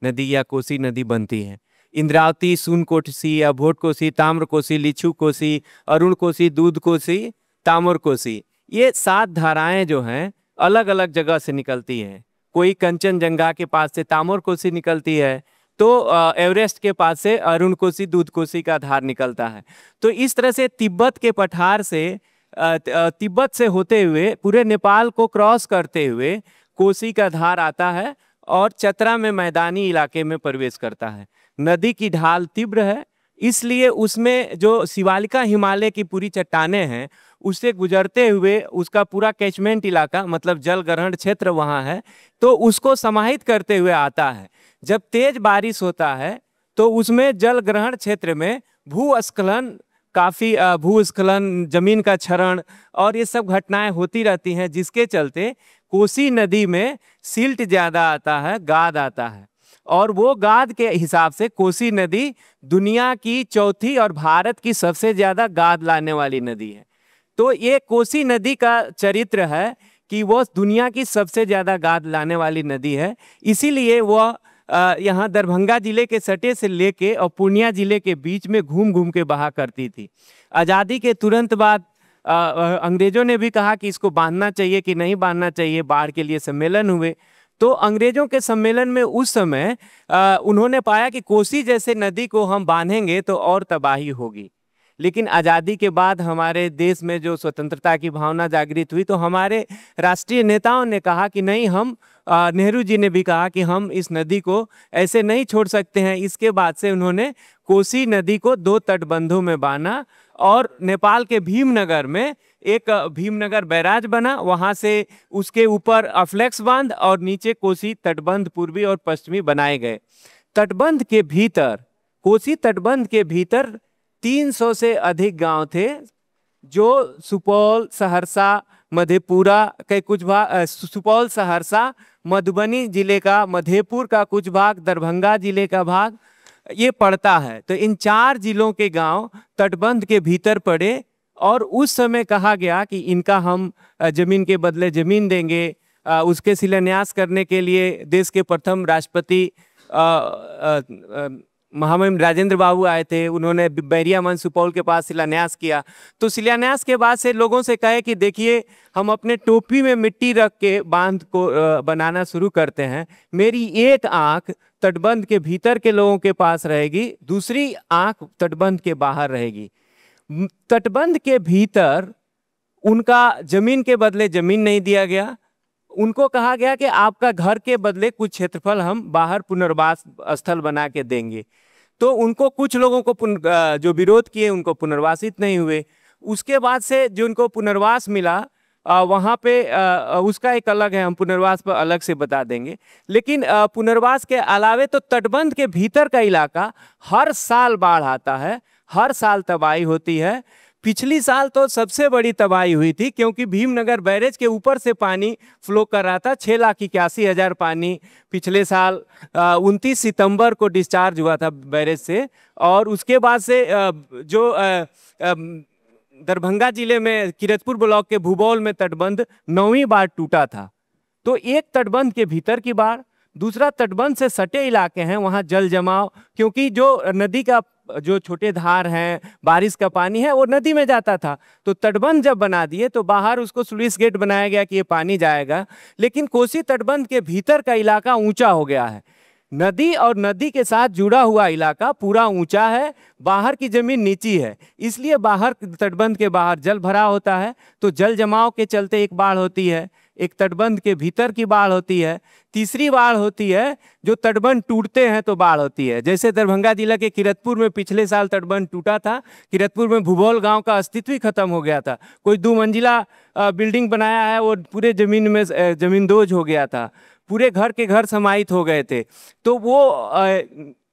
नदी या कोसी नदी बनती है। इंद्रावती, सून कोसी या भोट कोसी, ताम्र कोसी, लिच्छू कोसी, अरुण कोसी, दूध कोसी, तामर कोसी, ये 7 धाराएं जो हैं अलग अलग जगह से निकलती हैं। कोई कंचनजंगा के पास से तामर कोसी निकलती है, तो एवरेस्ट के पास से अरुण कोसी, दूध कोसी का धार निकलता है। तो इस तरह से तिब्बत के पठार से, तिब्बत से होते हुए पूरे नेपाल को क्रॉस करते हुए कोसी का धार आता है और चतरा में मैदानी इलाके में प्रवेश करता है। नदी की ढाल तीव्र है, इसलिए उसमें जो शिवालिका हिमालय की पूरी चट्टानें हैं उससे गुजरते हुए उसका पूरा कैचमेंट इलाका, मतलब जल ग्रहण क्षेत्र वहाँ है, तो उसको समाहित करते हुए आता है। जब तेज बारिश होता है तो उसमें जल ग्रहण क्षेत्र में भूस्खलन, काफ़ी भूस्खलन, जमीन का क्षरण और ये सब घटनाएं होती रहती हैं, जिसके चलते कोसी नदी में सिल्ट ज़्यादा आता है, गाद आता है। और वो गाद के हिसाब से कोसी नदी दुनिया की 4थी और भारत की सबसे ज़्यादा गाद लाने वाली नदी है। तो ये कोसी नदी का चरित्र है कि वो दुनिया की सबसे ज़्यादा गाद लाने वाली नदी है। इसीलिए वह यहाँ दरभंगा जिले के सटे से लेके और पूर्णिया जिले के बीच में घूम घूम के बहा करती थी। आज़ादी के तुरंत बाद अंग्रेजों ने भी कहा कि इसको बांधना चाहिए कि नहीं बांधना चाहिए, बाढ़ के लिए सम्मेलन हुए। तो अंग्रेजों के सम्मेलन में उस समय उन्होंने पाया कि कोसी जैसे नदी को हम बांधेंगे तो और तबाही होगी। लेकिन आज़ादी के बाद हमारे देश में जो स्वतंत्रता की भावना जागृत हुई तो हमारे राष्ट्रीय नेताओं ने कहा कि नहीं, हम नेहरू जी ने भी कहा कि हम इस नदी को ऐसे नहीं छोड़ सकते हैं। इसके बाद से उन्होंने कोसी नदी को 2 तटबंधों में बांधा और नेपाल के भीमनगर में एक भीमनगर बैराज बना, वहाँ से उसके ऊपर अफ्लेक्स बांध और नीचे कोसी तटबंध पूर्वी और पश्चिमी बनाए गए। तटबंध के भीतर, कोसी तटबंध के भीतर 300 से अधिक गांव थे जो सुपौल, सहरसा, मधेपुरा के कुछ भाग, सुपौल, सहरसा, मधुबनी जिले का, मधेपुर का कुछ भाग, दरभंगा जिले का भाग ये पड़ता है। तो इन 4 जिलों के गांव तटबंध के भीतर पड़े और उस समय कहा गया कि इनका हम जमीन के बदले जमीन देंगे। उसके शिलान्यास करने के लिए देश के प्रथम राष्ट्रपति महामहिम राजेंद्र बाबू आए थे। उन्होंने बैरिया मंच सुपौल के पास शिलान्यास किया। तो शिलान्यास के बाद से लोगों से कहे कि देखिए, हम अपने टोपी में मिट्टी रख के बांध को बनाना शुरू करते हैं। मेरी एक आंख तटबंध के भीतर के लोगों के पास रहेगी, दूसरी आंख तटबंध के बाहर रहेगी। तटबंध के भीतर उनका जमीन के बदले जमीन नहीं दिया गया। उनको कहा गया कि आपका घर के बदले कुछ क्षेत्रफल हम बाहर पुनर्वास स्थल बना के देंगे। तो उनको कुछ लोगों को जो विरोध किए उनको पुनर्वासित नहीं हुए। उसके बाद से जो उनको पुनर्वास मिला वहाँ पे उसका एक अलग है, हम पुनर्वास पर अलग से बता देंगे। लेकिन पुनर्वास के अलावे तो तटबंध के भीतर का इलाका हर साल बाढ़ आता है, हर साल तबाही होती है। पिछली साल तो सबसे बड़ी तबाही हुई थी क्योंकि भीमनगर बैरेज के ऊपर से पानी फ्लो कर रहा था। 6,81,000 पानी पिछले साल 29 सितंबर को डिस्चार्ज हुआ था बैरेज से। और उसके बाद से जो दरभंगा जिले में किरतपुर ब्लॉक के भूबौल में तटबंध 9वीं बार टूटा था। तो एक तटबंध के भीतर की बाढ़, दूसरा तटबंध से सटे इलाके हैं वहाँ जल जमाव, क्योंकि जो नदी का जो छोटे धार हैं, बारिश का पानी है वो नदी में जाता था। तो तटबंध जब बना दिए तो बाहर उसको स्लुइस गेट बनाया गया कि ये पानी जाएगा। लेकिन कोसी तटबंध के भीतर का इलाका ऊंचा हो गया है। नदी और नदी के साथ जुड़ा हुआ इलाका पूरा ऊंचा है, बाहर की जमीन नीची है, इसलिए बाहर तटबंध के बाहर जल भरा होता है। तो जल जमाव के चलते एक बाढ़ होती है, एक तटबंध के भीतर की बाढ़ होती है। तीसरी बाढ़ होती है जो तटबंध टूटते हैं तो बाढ़ होती है। जैसे दरभंगा जिला के किरतपुर में पिछले साल तटबंध टूटा था। किरतपुर में भूबौल गांव का अस्तित्व ही खत्म हो गया था। कोई 2 मंजिला बिल्डिंग बनाया है, वो पूरे जमीन में जमींदोज हो गया था, पूरे घर के घर समाहित हो गए थे। तो वो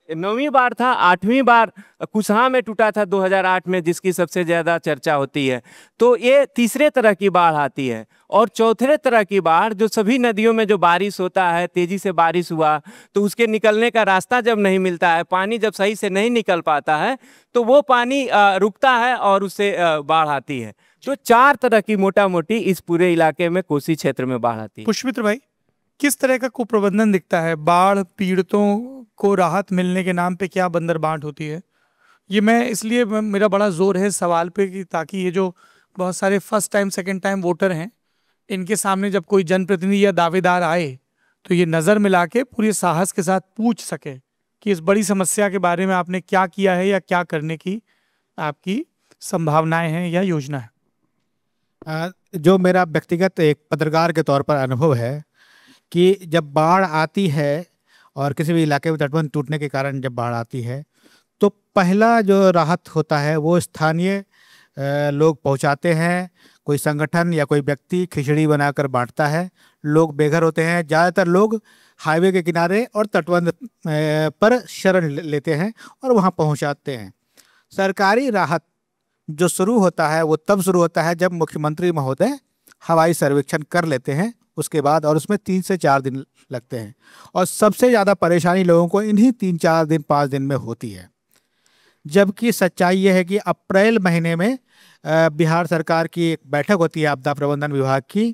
9वीं बार था। 8वीं बार कुसहा में टूटा था 2008 में, जिसकी सबसे ज़्यादा चर्चा होती है। तो ये तीसरे तरह की बाढ़ आती है। और चौथे तरह की बाढ़ जो सभी नदियों में जो बारिश होता है, तेज़ी से बारिश हुआ तो उसके निकलने का रास्ता जब नहीं मिलता है, पानी जब सही से नहीं निकल पाता है तो वो पानी रुकता है और उससे बाढ़ आती है। तो 4 तरह की मोटा मोटी इस पूरे इलाके में कोसी क्षेत्र में बाढ़ आती है। पुष्पित्र भाई, किस तरह का कुप्रबंधन दिखता है? बाढ़ पीड़ितों को राहत मिलने के नाम पे क्या बंदरबांट होती है? ये मैं इसलिए मेरा बड़ा जोर है सवाल पे कि ताकि ये जो बहुत सारे first time second time voter हैं, इनके सामने जब कोई जनप्रतिनिधि या दावेदार आए तो ये नज़र मिला के पूरे साहस के साथ पूछ सके कि इस बड़ी समस्या के बारे में आपने क्या किया है या क्या करने की आपकी संभावनाएं हैं या योजना है। जो मेरा व्यक्तिगत एक पत्रकार के तौर पर अनुभव है कि जब बाढ़ आती है और किसी भी इलाके में तटबंध टूटने के कारण जब बाढ़ आती है तो पहला जो राहत होता है वो स्थानीय लोग पहुंचाते हैं। कोई संगठन या कोई व्यक्ति खिचड़ी बनाकर बांटता है। लोग बेघर होते हैं, ज़्यादातर लोग हाईवे के किनारे और तटबंध पर शरण लेते हैं और वहां पहुंचाते हैं। सरकारी राहत जो शुरू होता है वो तब शुरू होता है जब मुख्यमंत्री महोदय हवाई सर्वेक्षण कर लेते हैं उसके बाद, और उसमें 3 से 4 दिन लगते हैं। और सबसे ज़्यादा परेशानी लोगों को इन्हीं 3-4 दिन 5 दिन में होती है। जबकि सच्चाई यह है कि अप्रैल महीने में बिहार सरकार की एक बैठक होती है आपदा प्रबंधन विभाग की,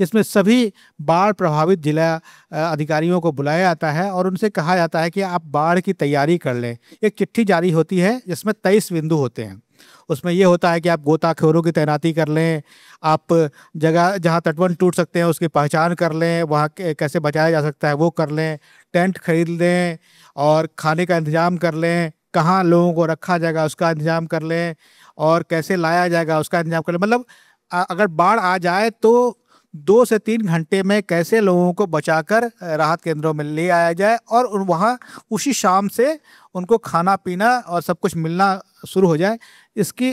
जिसमें सभी बाढ़ प्रभावित जिला अधिकारियों को बुलाया जाता है और उनसे कहा जाता है कि आप बाढ़ की तैयारी कर लें। एक चिट्ठी जारी होती है जिसमें 23 बिंदु होते हैं। उसमें ये होता है कि आप गोताखोरों की तैनाती कर लें, आप जगह जहाँ तटबंध टूट सकते हैं उसकी पहचान कर लें, वहाँ कैसे बचाया जा सकता है वो कर लें, टेंट खरीद लें और खाने का इंतजाम कर लें, कहाँ लोगों को रखा जाएगा उसका इंतजाम कर लें और कैसे लाया जाएगा उसका इंतजाम कर लें। मतलब अगर बाढ़ आ जाए तो 2 से 3 घंटे में कैसे लोगों को बचाकर राहत केंद्रों में ले आया जाए और वहाँ उसी शाम से उनको खाना पीना और सब कुछ मिलना शुरू हो जाए। इसकी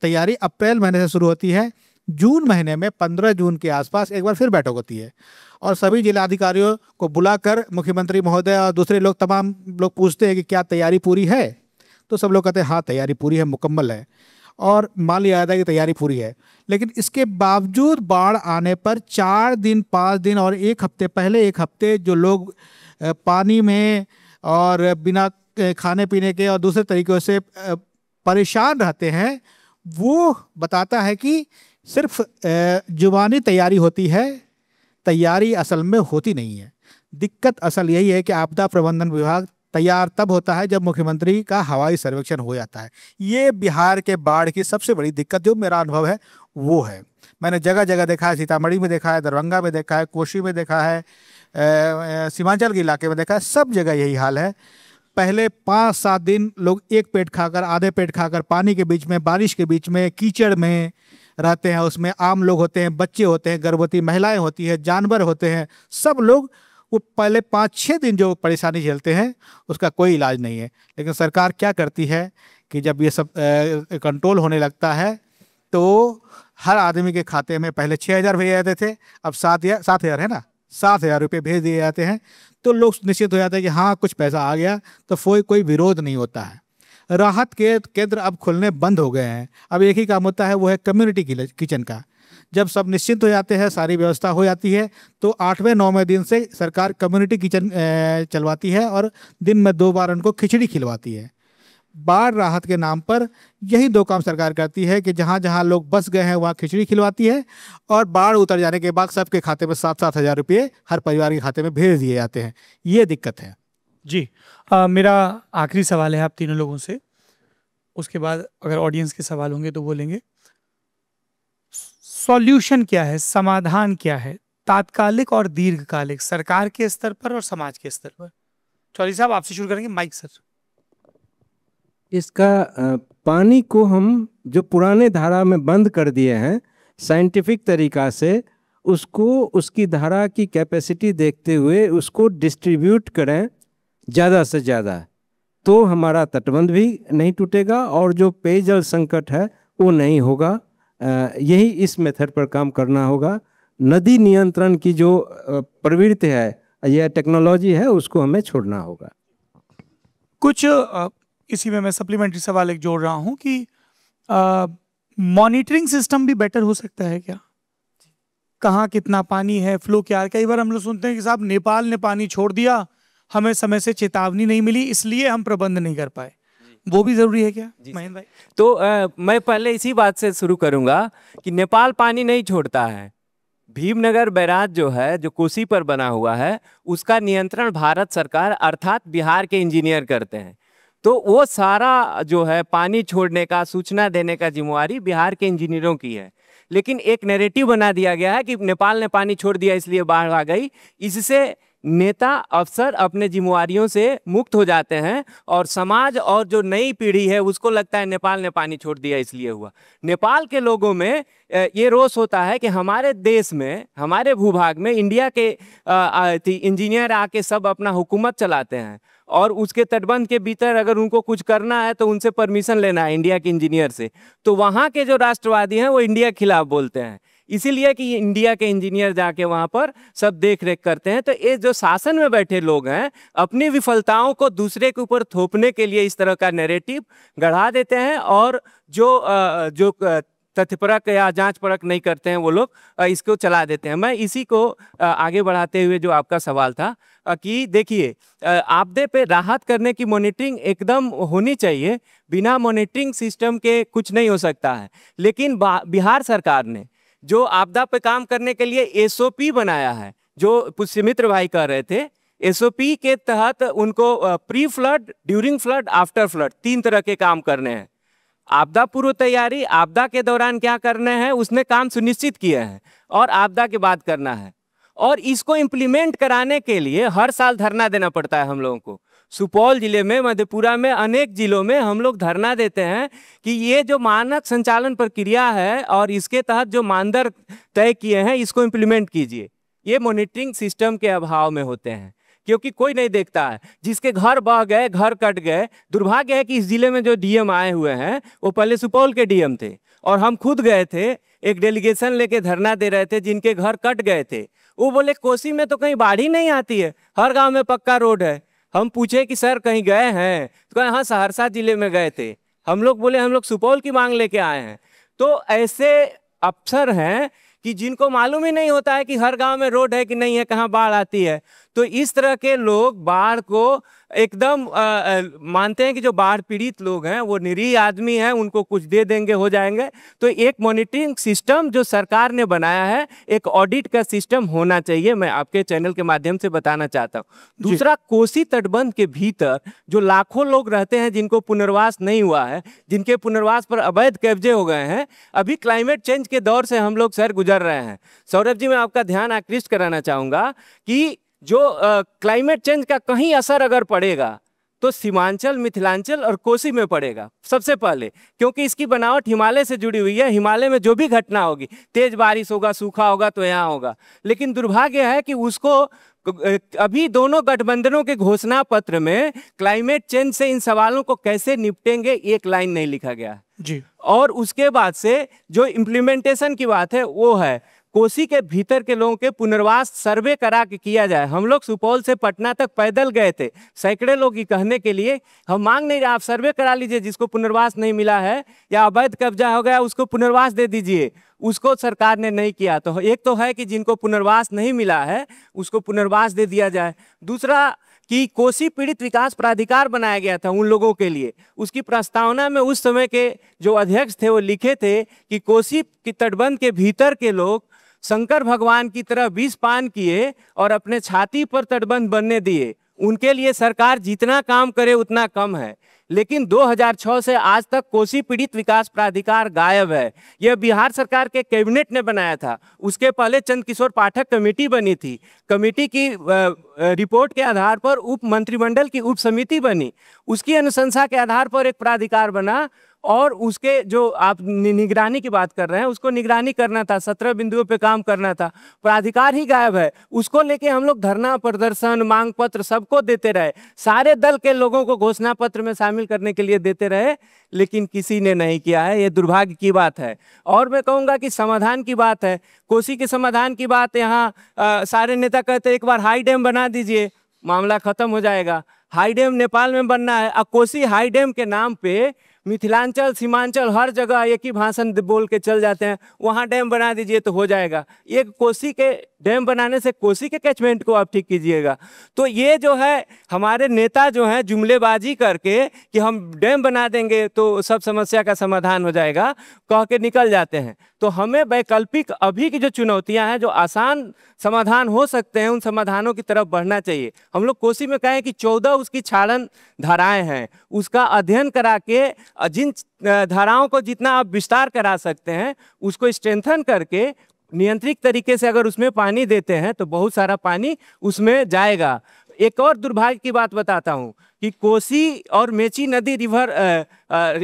तैयारी अप्रैल महीने से शुरू होती है। जून महीने में 15 जून के आसपास एक बार फिर बैठक होती है और सभी जिलाधिकारियों को बुलाकर मुख्यमंत्री महोदय और दूसरे लोग तमाम लोग पूछते हैं कि क्या तैयारी पूरी है, तो सब लोग कहते हैं हाँ तैयारी पूरी है, मुकम्मल है, और मान लिया जाता है कि तैयारी पूरी है। लेकिन इसके बावजूद बाढ़ आने पर 4 दिन 5 दिन और 1 हफ्ते पहले 1 हफ्ते जो लोग पानी में और बिना खाने पीने के और दूसरे तरीक़ों से परेशान रहते हैं, वो बताता है कि सिर्फ जुबानी तैयारी होती है, तैयारी असल में होती नहीं है। दिक्कत असल यही है कि आपदा प्रबंधन विभाग तैयार तब होता है जब मुख्यमंत्री का हवाई सर्वेक्षण हो जाता है। ये बिहार के बाढ़ की सबसे बड़ी दिक्कत जो मेरा अनुभव है वो है। मैंने जगह जगह देखा है, सीतामढ़ी में देखा है, दरभंगा में देखा है, कोशी में देखा है, सीमांचल के इलाके में देखा है, सब जगह यही हाल है। पहले 5-7 दिन लोग एक पेट खाकर आधे पेट खाकर पानी के बीच में, बारिश के बीच में, कीचड़ में रहते हैं। उसमें आम लोग होते हैं, बच्चे होते हैं, गर्भवती महिलाएं होती हैं, जानवर होते हैं, सब लोग वो पहले 5-6 दिन जो परेशानी झेलते हैं उसका कोई इलाज नहीं है। लेकिन सरकार क्या करती है कि जब ये सब कंट्रोल होने लगता है तो हर आदमी के खाते में पहले 6,000 भेजे जाते थे, अब 7,000 है ना, 7,000 रुपये भेज दिए जाते हैं। तो लोग निश्चित हो जाते हैं कि हाँ कुछ पैसा आ गया, तो कोई विरोध नहीं होता है। राहत के केंद्र अब खुलने बंद हो गए हैं। अब एक ही काम होता है, वो है कम्युनिटी किचन का। जब सब निश्चिंत हो जाते हैं, सारी व्यवस्था हो जाती है, तो 8वें-9वें दिन से सरकार कम्युनिटी किचन चलवाती है और दिन में 2 बार उनको खिचड़ी खिलवाती है। बाढ़ राहत के नाम पर यही 2 काम सरकार करती है कि जहाँ जहाँ लोग बस गए हैं वहाँ खिचड़ी खिलवाती है और बाढ़ उतर जाने के बाद सबके खाते में 7-7 हज़ार रुपये हर परिवार के खाते में भेज दिए जाते हैं। ये दिक्कत है जी। मेरा आखिरी सवाल है आप तीनों लोगों से, उसके बाद अगर ऑडियंस के सवाल होंगे तो बोलेंगे। सॉल्यूशन क्या है, समाधान क्या है, तात्कालिक और दीर्घकालिक, सरकार के स्तर पर और समाज के स्तर पर? चौधरी साहब आपसे शुरू करेंगे। Mike sir. इसका पानी को हम जो पुराने धारा में बंद कर दिए हैं, साइंटिफिक तरीका से उसको उसकी धारा की कैपेसिटी देखते हुए उसको डिस्ट्रीब्यूट करें ज़्यादा से ज़्यादा, तो हमारा तटबंध भी नहीं टूटेगा और जो पेयजल संकट है वो नहीं होगा। यही इस मेथड पर काम करना होगा। नदी नियंत्रण की जो प्रवृत्ति है या टेक्नोलॉजी है उसको हमें छोड़ना होगा। कुछ इसी में मैं सप्लीमेंट्री सवाल एक जोड़ रहा हूं कि मॉनिटरिंग सिस्टम भी बेटर हो सकता है क्या? कहाँ कितना पानी है, फ्लो क्या है? कई बार हम लोग सुनते हैं कि साहब नेपाल ने पानी छोड़ दिया, हमें समय से चेतावनी नहीं मिली, इसलिए हम प्रबंध नहीं कर पाए। वो भी जरूरी है क्या महेंद्र भाई? तो मैं पहले इसी बात से शुरू करूंगा कि नेपाल पानी नहीं छोड़ता है। भीमनगर बैराज जो है, जो कोसी पर बना हुआ है, उसका नियंत्रण भारत सरकार अर्थात बिहार के इंजीनियर करते हैं। तो वो सारा जो है पानी छोड़ने का, सूचना देने का जिम्मेवारी बिहार के इंजीनियरों की है। लेकिन एक नैरेटिव बना दिया गया है कि नेपाल ने पानी छोड़ दिया इसलिए बाढ़ आ गई। इससे नेता अफसर अपने जिम्मेवारियों से मुक्त हो जाते हैं और समाज और जो नई पीढ़ी है उसको लगता है नेपाल ने पानी छोड़ दिया इसलिए हुआ। नेपाल के लोगों में ये रोष होता है कि हमारे देश में, हमारे भूभाग में इंडिया के इंजीनियर आके सब अपना हुकूमत चलाते हैं और उसके तटबंध के भीतर अगर उनको कुछ करना है तो उनसे परमिशन लेना है इंडिया के इंजीनियर से। तो वहाँ के जो राष्ट्रवादी हैं वो इंडिया के खिलाफ बोलते हैं, इसीलिए कि इंडिया के इंजीनियर जाके वहाँ पर सब देख रेख करते हैं। तो ये जो शासन में बैठे लोग हैं अपनी विफलताओं को दूसरे के ऊपर थोपने के लिए इस तरह का नैरेटिव गढ़ा देते हैं और जो तथ्यपरक या जांच परख नहीं करते हैं वो लोग, इसको चला देते हैं। मैं इसी को आगे बढ़ाते हुए जो आपका सवाल था कि देखिए, आपदे पे राहत करने की मॉनिटरिंग एकदम होनी चाहिए। बिना मॉनिटरिंग सिस्टम के कुछ नहीं हो सकता है। लेकिन बिहार सरकार ने जो आपदा पे काम करने के लिए एसओपी बनाया है, जो पुष्यमित्र भाई कह रहे थे, एसओपी के तहत उनको pre flood, during flood, after flood 3 तरह के काम करने हैं। आपदा पूर्व तैयारी, आपदा के दौरान क्या करना है उसने काम सुनिश्चित किया है, और आपदा के बाद करना है। और इसको इम्प्लीमेंट कराने के लिए हर साल धरना देना पड़ता है हम लोगों को। सुपौल जिले में, मधेपुरा में, अनेक जिलों में हम लोग धरना देते हैं कि ये जो मानक संचालन प्रक्रिया है और इसके तहत जो मानदंड तय किए हैं इसको इम्प्लीमेंट कीजिए। ये मॉनिटरिंग सिस्टम के अभाव में होते हैं, क्योंकि कोई नहीं देखता है। जिसके घर बह गए, घर कट गए, दुर्भाग्य है कि इस जिले में जो डीएम आए हुए हैं वो पहले सुपौल के डीएम थे, और हम खुद गए थे, एक डेलीगेशन लेके धरना दे रहे थे, जिनके घर कट गए थे। वो बोले कोसी में तो कहीं बाढ़ ही नहीं आती है, हर गांव में पक्का रोड है। हम पूछे कि सर कहीं गए हैं, तो कहे हाँ सहरसा जिले में गए थे। हम लोग बोले हम लोग सुपौल की मांग लेके आए हैं। तो ऐसे अफसर हैं कि जिनको मालूम ही नहीं होता है कि हर गांव में रोड है कि नहीं है, कहाँ बाढ़ आती है। तो इस तरह के लोग बाढ़ को एकदम मानते हैं कि जो बाढ़ पीड़ित लोग हैं वो निरीह आदमी हैं, उनको कुछ दे देंगे हो जाएंगे। तो एक मॉनिटरिंग सिस्टम जो सरकार ने बनाया है, एक ऑडिट का सिस्टम होना चाहिए, मैं आपके चैनल के माध्यम से बताना चाहता हूँ। दूसरा, कोसी तटबंध के भीतर जो लाखों लोग रहते हैं जिनको पुनर्वास नहीं हुआ है, जिनके पुनर्वास पर अवैध कब्जे हो गए हैं, अभी क्लाइमेट चेंज के दौर से हम लोग सर गुजर रहे हैं। सौरभ जी, मैं आपका ध्यान आकृष्ट कराना चाहूँगा कि जो क्लाइमेट चेंज का कहीं असर अगर पड़ेगा तो सीमांचल, मिथिलांचल और कोसी में पड़ेगा सबसे पहले, क्योंकि इसकी बनावट हिमालय से जुड़ी हुई है। हिमालय में जो भी घटना होगी, तेज बारिश होगा, सूखा होगा, तो यहाँ होगा। लेकिन दुर्भाग्य है कि उसको अभी दोनों गठबंधनों के घोषणा पत्र में क्लाइमेट चेंज से इन सवालों को कैसे निपटेंगे एक लाइन नहीं लिखा गया जी। और उसके बाद से जो इम्प्लीमेंटेशन की बात है वो है कोसी के भीतर के लोगों के पुनर्वास सर्वे करा के किया जाए। हम लोग सुपौल से पटना तक पैदल गए थे, सैकड़े लोग ये कहने के लिए। हम मांग नहीं रहे, आप सर्वे करा लीजिए, जिसको पुनर्वास नहीं मिला है या अवैध कब्जा हो गया उसको पुनर्वास दे दीजिए। उसको सरकार ने नहीं किया। तो एक तो है कि जिनको पुनर्वास नहीं मिला है उसको पुनर्वास दे दिया जाए। दूसरा कि कोसी पीड़ित विकास प्राधिकार बनाया गया था उन लोगों के लिए, उसकी प्रस्तावना में उस समय के जो अध्यक्ष थे वो लिखे थे कि कोसी की तटबंध के भीतर के लोग शंकर भगवान की तरह विष पान किए और अपने छाती पर तटबंध बनने दिए। उनके लिए सरकार जितना काम करे उतना कम है। लेकिन 2006 से आज तक कोसी पीड़ित विकास प्राधिकार गायब है। यह बिहार सरकार के कैबिनेट ने बनाया था। उसके पहले चंद्रकिशोर पाठक कमेटी बनी थी। कमेटी की रिपोर्ट के आधार पर उप मंत्रिमंडल की उप समिति बनी। उसकी अनुशंसा के आधार पर एक प्राधिकार बना और उसके जो आप निगरानी की बात कर रहे हैं उसको निगरानी करना था, 17 बिंदुओं पे काम करना था। प्राधिकार ही गायब है। उसको लेके हम लोग धरना, प्रदर्शन, मांग पत्र सबको देते रहे, सारे दल के लोगों को घोषणा पत्र में शामिल करने के लिए देते रहे, लेकिन किसी ने नहीं किया है। ये दुर्भाग्य की बात है। और मैं कहूँगा कि समाधान की बात है, कोसी के समाधान की बात यहाँ सारे नेता कहते हैं एक बार हाई डैम बना दीजिए, मामला खत्म हो जाएगा। हाई डैम नेपाल में बनना है। अब कोसी हाई डैम के नाम पे मिथिलांचल, सीमांचल हर जगह एक ही भाषण बोल के चल जाते हैं, वहाँ डैम बना दीजिए तो हो जाएगा। एक कोसी के डैम बनाने से कोसी के कैचमेंट को आप ठीक कीजिएगा। तो ये जो है हमारे नेता जो हैं जुमलेबाजी करके कि हम डैम बना देंगे तो सब समस्या का समाधान हो जाएगा कह के निकल जाते हैं। तो हमें वैकल्पिक अभी की जो चुनौतियां हैं, जो आसान समाधान हो सकते हैं, उन समाधानों की तरफ बढ़ना चाहिए। हम लोग कोसी में कहें कि 14 उसकी क्षालन धाराएं हैं, उसका अध्ययन करा के जिन धाराओं को जितना आप विस्तार करा सकते हैं उसको स्ट्रेंथन करके नियंत्रित तरीके से अगर उसमें पानी देते हैं तो बहुत सारा पानी उसमें जाएगा। एक और दुर्भाग्य की बात बताता हूँ कि कोसी और मेची नदी रिवर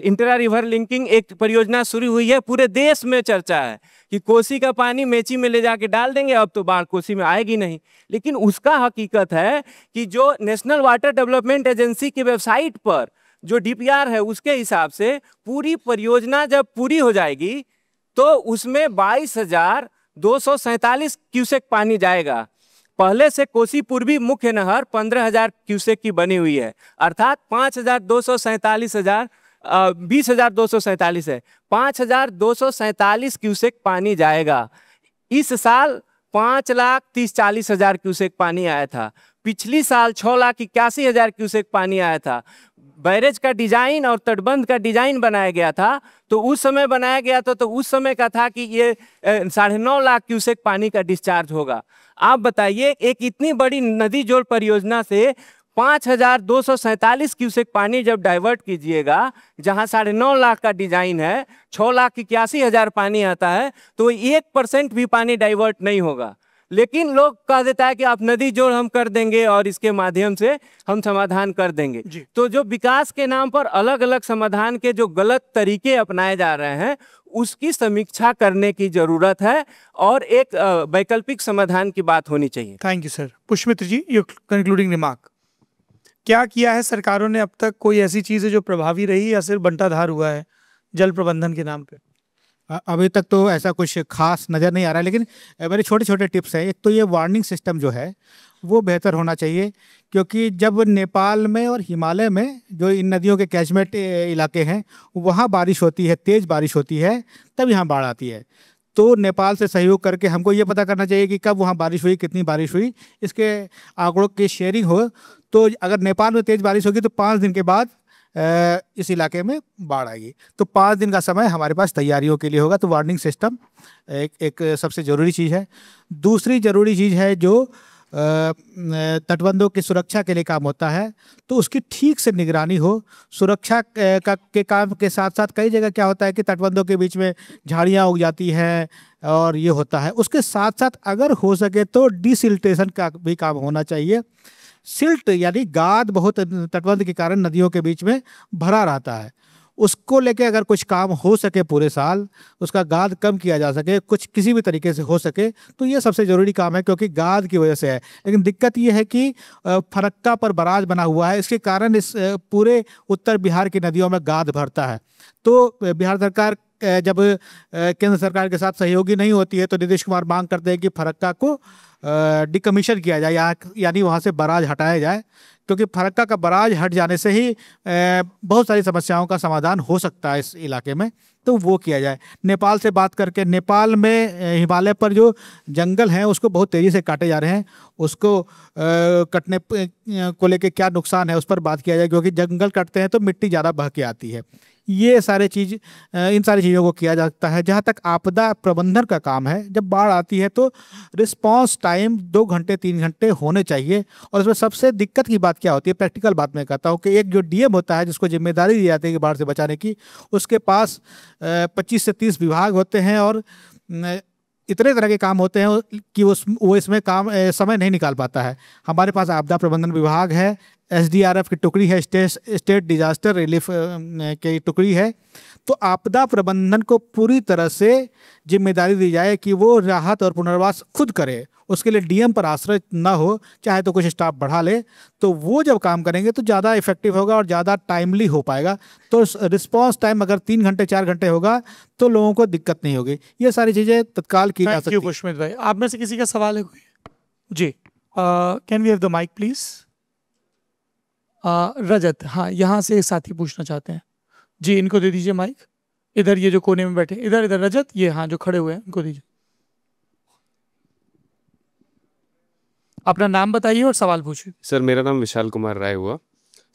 इंटरा रिवर लिंकिंग एक परियोजना शुरू हुई है। पूरे देश में चर्चा है कि कोसी का पानी मेची में ले जाके डाल देंगे, अब तो बाढ़ कोसी में आएगी नहीं। लेकिन उसका हकीकत है कि जो नेशनल वाटर डेवलपमेंट एजेंसी की वेबसाइट पर जो डीपीआर है उसके हिसाब से पूरी परियोजना जब पूरी हो जाएगी तो उसमें 22,247 क्यूसेक पानी जाएगा। पहले से कोसी पूर्वी मुख्य नहर 15,000 क्यूसेक की बनी हुई है, अर्थात 5,247 20,247 है, 5,247 क्यूसेक पानी जाएगा। इस साल 5,30,40,000 क्यूसेक पानी आया था। पिछली साल 6,81,000 क्यूसेक पानी आया था। बैरेज का डिजाइन और तटबंध का डिजाइन बनाया गया था, तो उस समय बनाया गया था, तो उस समय का था कि ये 9.5 लाख क्यूसेक पानी का डिस्चार्ज होगा। आप बताइए, एक इतनी बड़ी नदी जोड़ परियोजना से 5,247 क्यूसेक पानी जब डाइवर्ट कीजिएगा, जहां 9.5 लाख का डिजाइन है, 6,81,000 पानी आता है, तो 1% भी पानी डाइवर्ट नहीं होगा। लेकिन लोग कह देता है कि आप नदी जोड़ हम कर देंगे और इसके माध्यम से हम समाधान कर देंगे। तो जो विकास के नाम पर अलग अलग समाधान के जो गलत तरीके अपनाए जा रहे हैं, उसकी समीक्षा करने की जरूरत है और एक वैकल्पिक समाधान की बात होनी चाहिए। Thank you sir. Pushpamitra ji, your concluding remark. क्या किया है सरकारों ने अब तक? कोई ऐसी चीज है जो प्रभावी रही या सिर्फ बंटाधार हुआ है जल प्रबंधन के नाम पे? अभी तक तो ऐसा कुछ खास नज़र नहीं आ रहा है, लेकिन मेरे छोटे छोटे टिप्स हैं। एक तो ये वार्निंग सिस्टम जो है वो बेहतर होना चाहिए, क्योंकि जब नेपाल में और हिमालय में जो इन नदियों के कैचमेंट इलाके हैं वहाँ बारिश होती है, तेज़ बारिश होती है, तब यहाँ बाढ़ आती है। तो नेपाल से सहयोग करके हमको ये पता करना चाहिए कि कब वहाँ बारिश हुई, कितनी बारिश हुई, इसके आंकड़ों की शेयरिंग हो। तो अगर नेपाल में तेज़ बारिश होगी तो 5 दिन के बाद इस इलाके में बाढ़ आएगी, तो 5 दिन का समय हमारे पास तैयारियों के लिए होगा। तो वार्निंग सिस्टम एक सबसे ज़रूरी चीज़ है। दूसरी ज़रूरी चीज़ है जो तटबंधों की सुरक्षा के लिए काम होता है, तो उसकी ठीक से निगरानी हो। सुरक्षा के काम के साथ साथ कई जगह क्या होता है कि तटबंधों के बीच में झाड़ियाँ उग जाती हैं और ये होता है। उसके साथ साथ अगर हो सके तो डिसिल्टेशन का भी काम होना चाहिए। सिल्ट यानी गाद बहुत तटबंध के कारण नदियों के बीच में भरा रहता है, उसको लेके अगर कुछ काम हो सके पूरे साल, उसका गाद कम किया जा सके, कुछ किसी भी तरीके से हो सके, तो ये सबसे ज़रूरी काम है, क्योंकि गाद की वजह से है। लेकिन दिक्कत ये है कि फरक्का पर बराज बना हुआ है, इसके कारण इस पूरे उत्तर बिहार की नदियों में गाद भरता है। तो बिहार सरकार जब केंद्र सरकार के साथ सहयोगी नहीं होती है, तो नीतीश कुमार मांग करते हैं कि फरक्का को डिकमीशन किया जाए, यानी वहाँ से बराज हटाया जाए, क्योंकि फरक्का का बराज हट जाने से ही बहुत सारी समस्याओं का समाधान हो सकता है इस इलाके में, तो वो किया जाए। नेपाल से बात करके, नेपाल में हिमालय पर जो जंगल हैं उसको बहुत तेज़ी से काटे जा रहे हैं, उसको कटने को लेके क्या नुकसान है उस पर बात किया जाए, क्योंकि जंगल कटते हैं तो मिट्टी ज़्यादा बह के आती है। ये इन सारी चीज़ों को किया जा सकता है। जहाँ तक आपदा प्रबंधन का काम है, जब बाढ़ आती है तो रिस्पांस टाइम 2 घंटे 3 घंटे होने चाहिए। और इसमें सबसे दिक्कत की बात क्या होती है, प्रैक्टिकल बात मैं कहता हूँ कि एक जो डीएम होता है जिसको जिम्मेदारी दी जाती है कि बाढ़ से बचाने की, उसके पास 25 से 30 विभाग होते हैं और इतने तरह के काम होते हैं कि वो इसमें समय नहीं निकाल पाता है। हमारे पास आपदा प्रबंधन विभाग है, SDRF की टुकड़ी है, स्टेट डिजास्टर रिलीफ की टुकड़ी है। तो आपदा प्रबंधन को पूरी तरह से जिम्मेदारी दी जाए कि वो राहत और पुनर्वास खुद करे, उसके लिए डीएम पर आश्रय ना हो, चाहे तो कुछ स्टाफ बढ़ा ले। तो वो जब काम करेंगे तो ज़्यादा इफेक्टिव होगा और ज़्यादा टाइमली हो पाएगा। तो रिस्पांस टाइम अगर 3 घंटे 4 घंटे होगा तो लोगों को दिक्कत नहीं होगी। ये सारी चीज़ें तत्काल की जा सकती हैं। पुष्पमित्र भाई, आप में से किसी का सवाल है कोई? जी, can we have the mic please? Rajat, हाँ, यहाँ से एक साथी पूछना चाहते हैं जी, इनको दे दीजिए माइक। इधर ये जो कोने में बैठे, इधर रजत, ये हाँ जो खड़े हुए हैं, इनको दीजिए। अपना नाम बताइए और सवाल पूछिए। सर, मेरा नाम विशाल कुमार राय हुआ।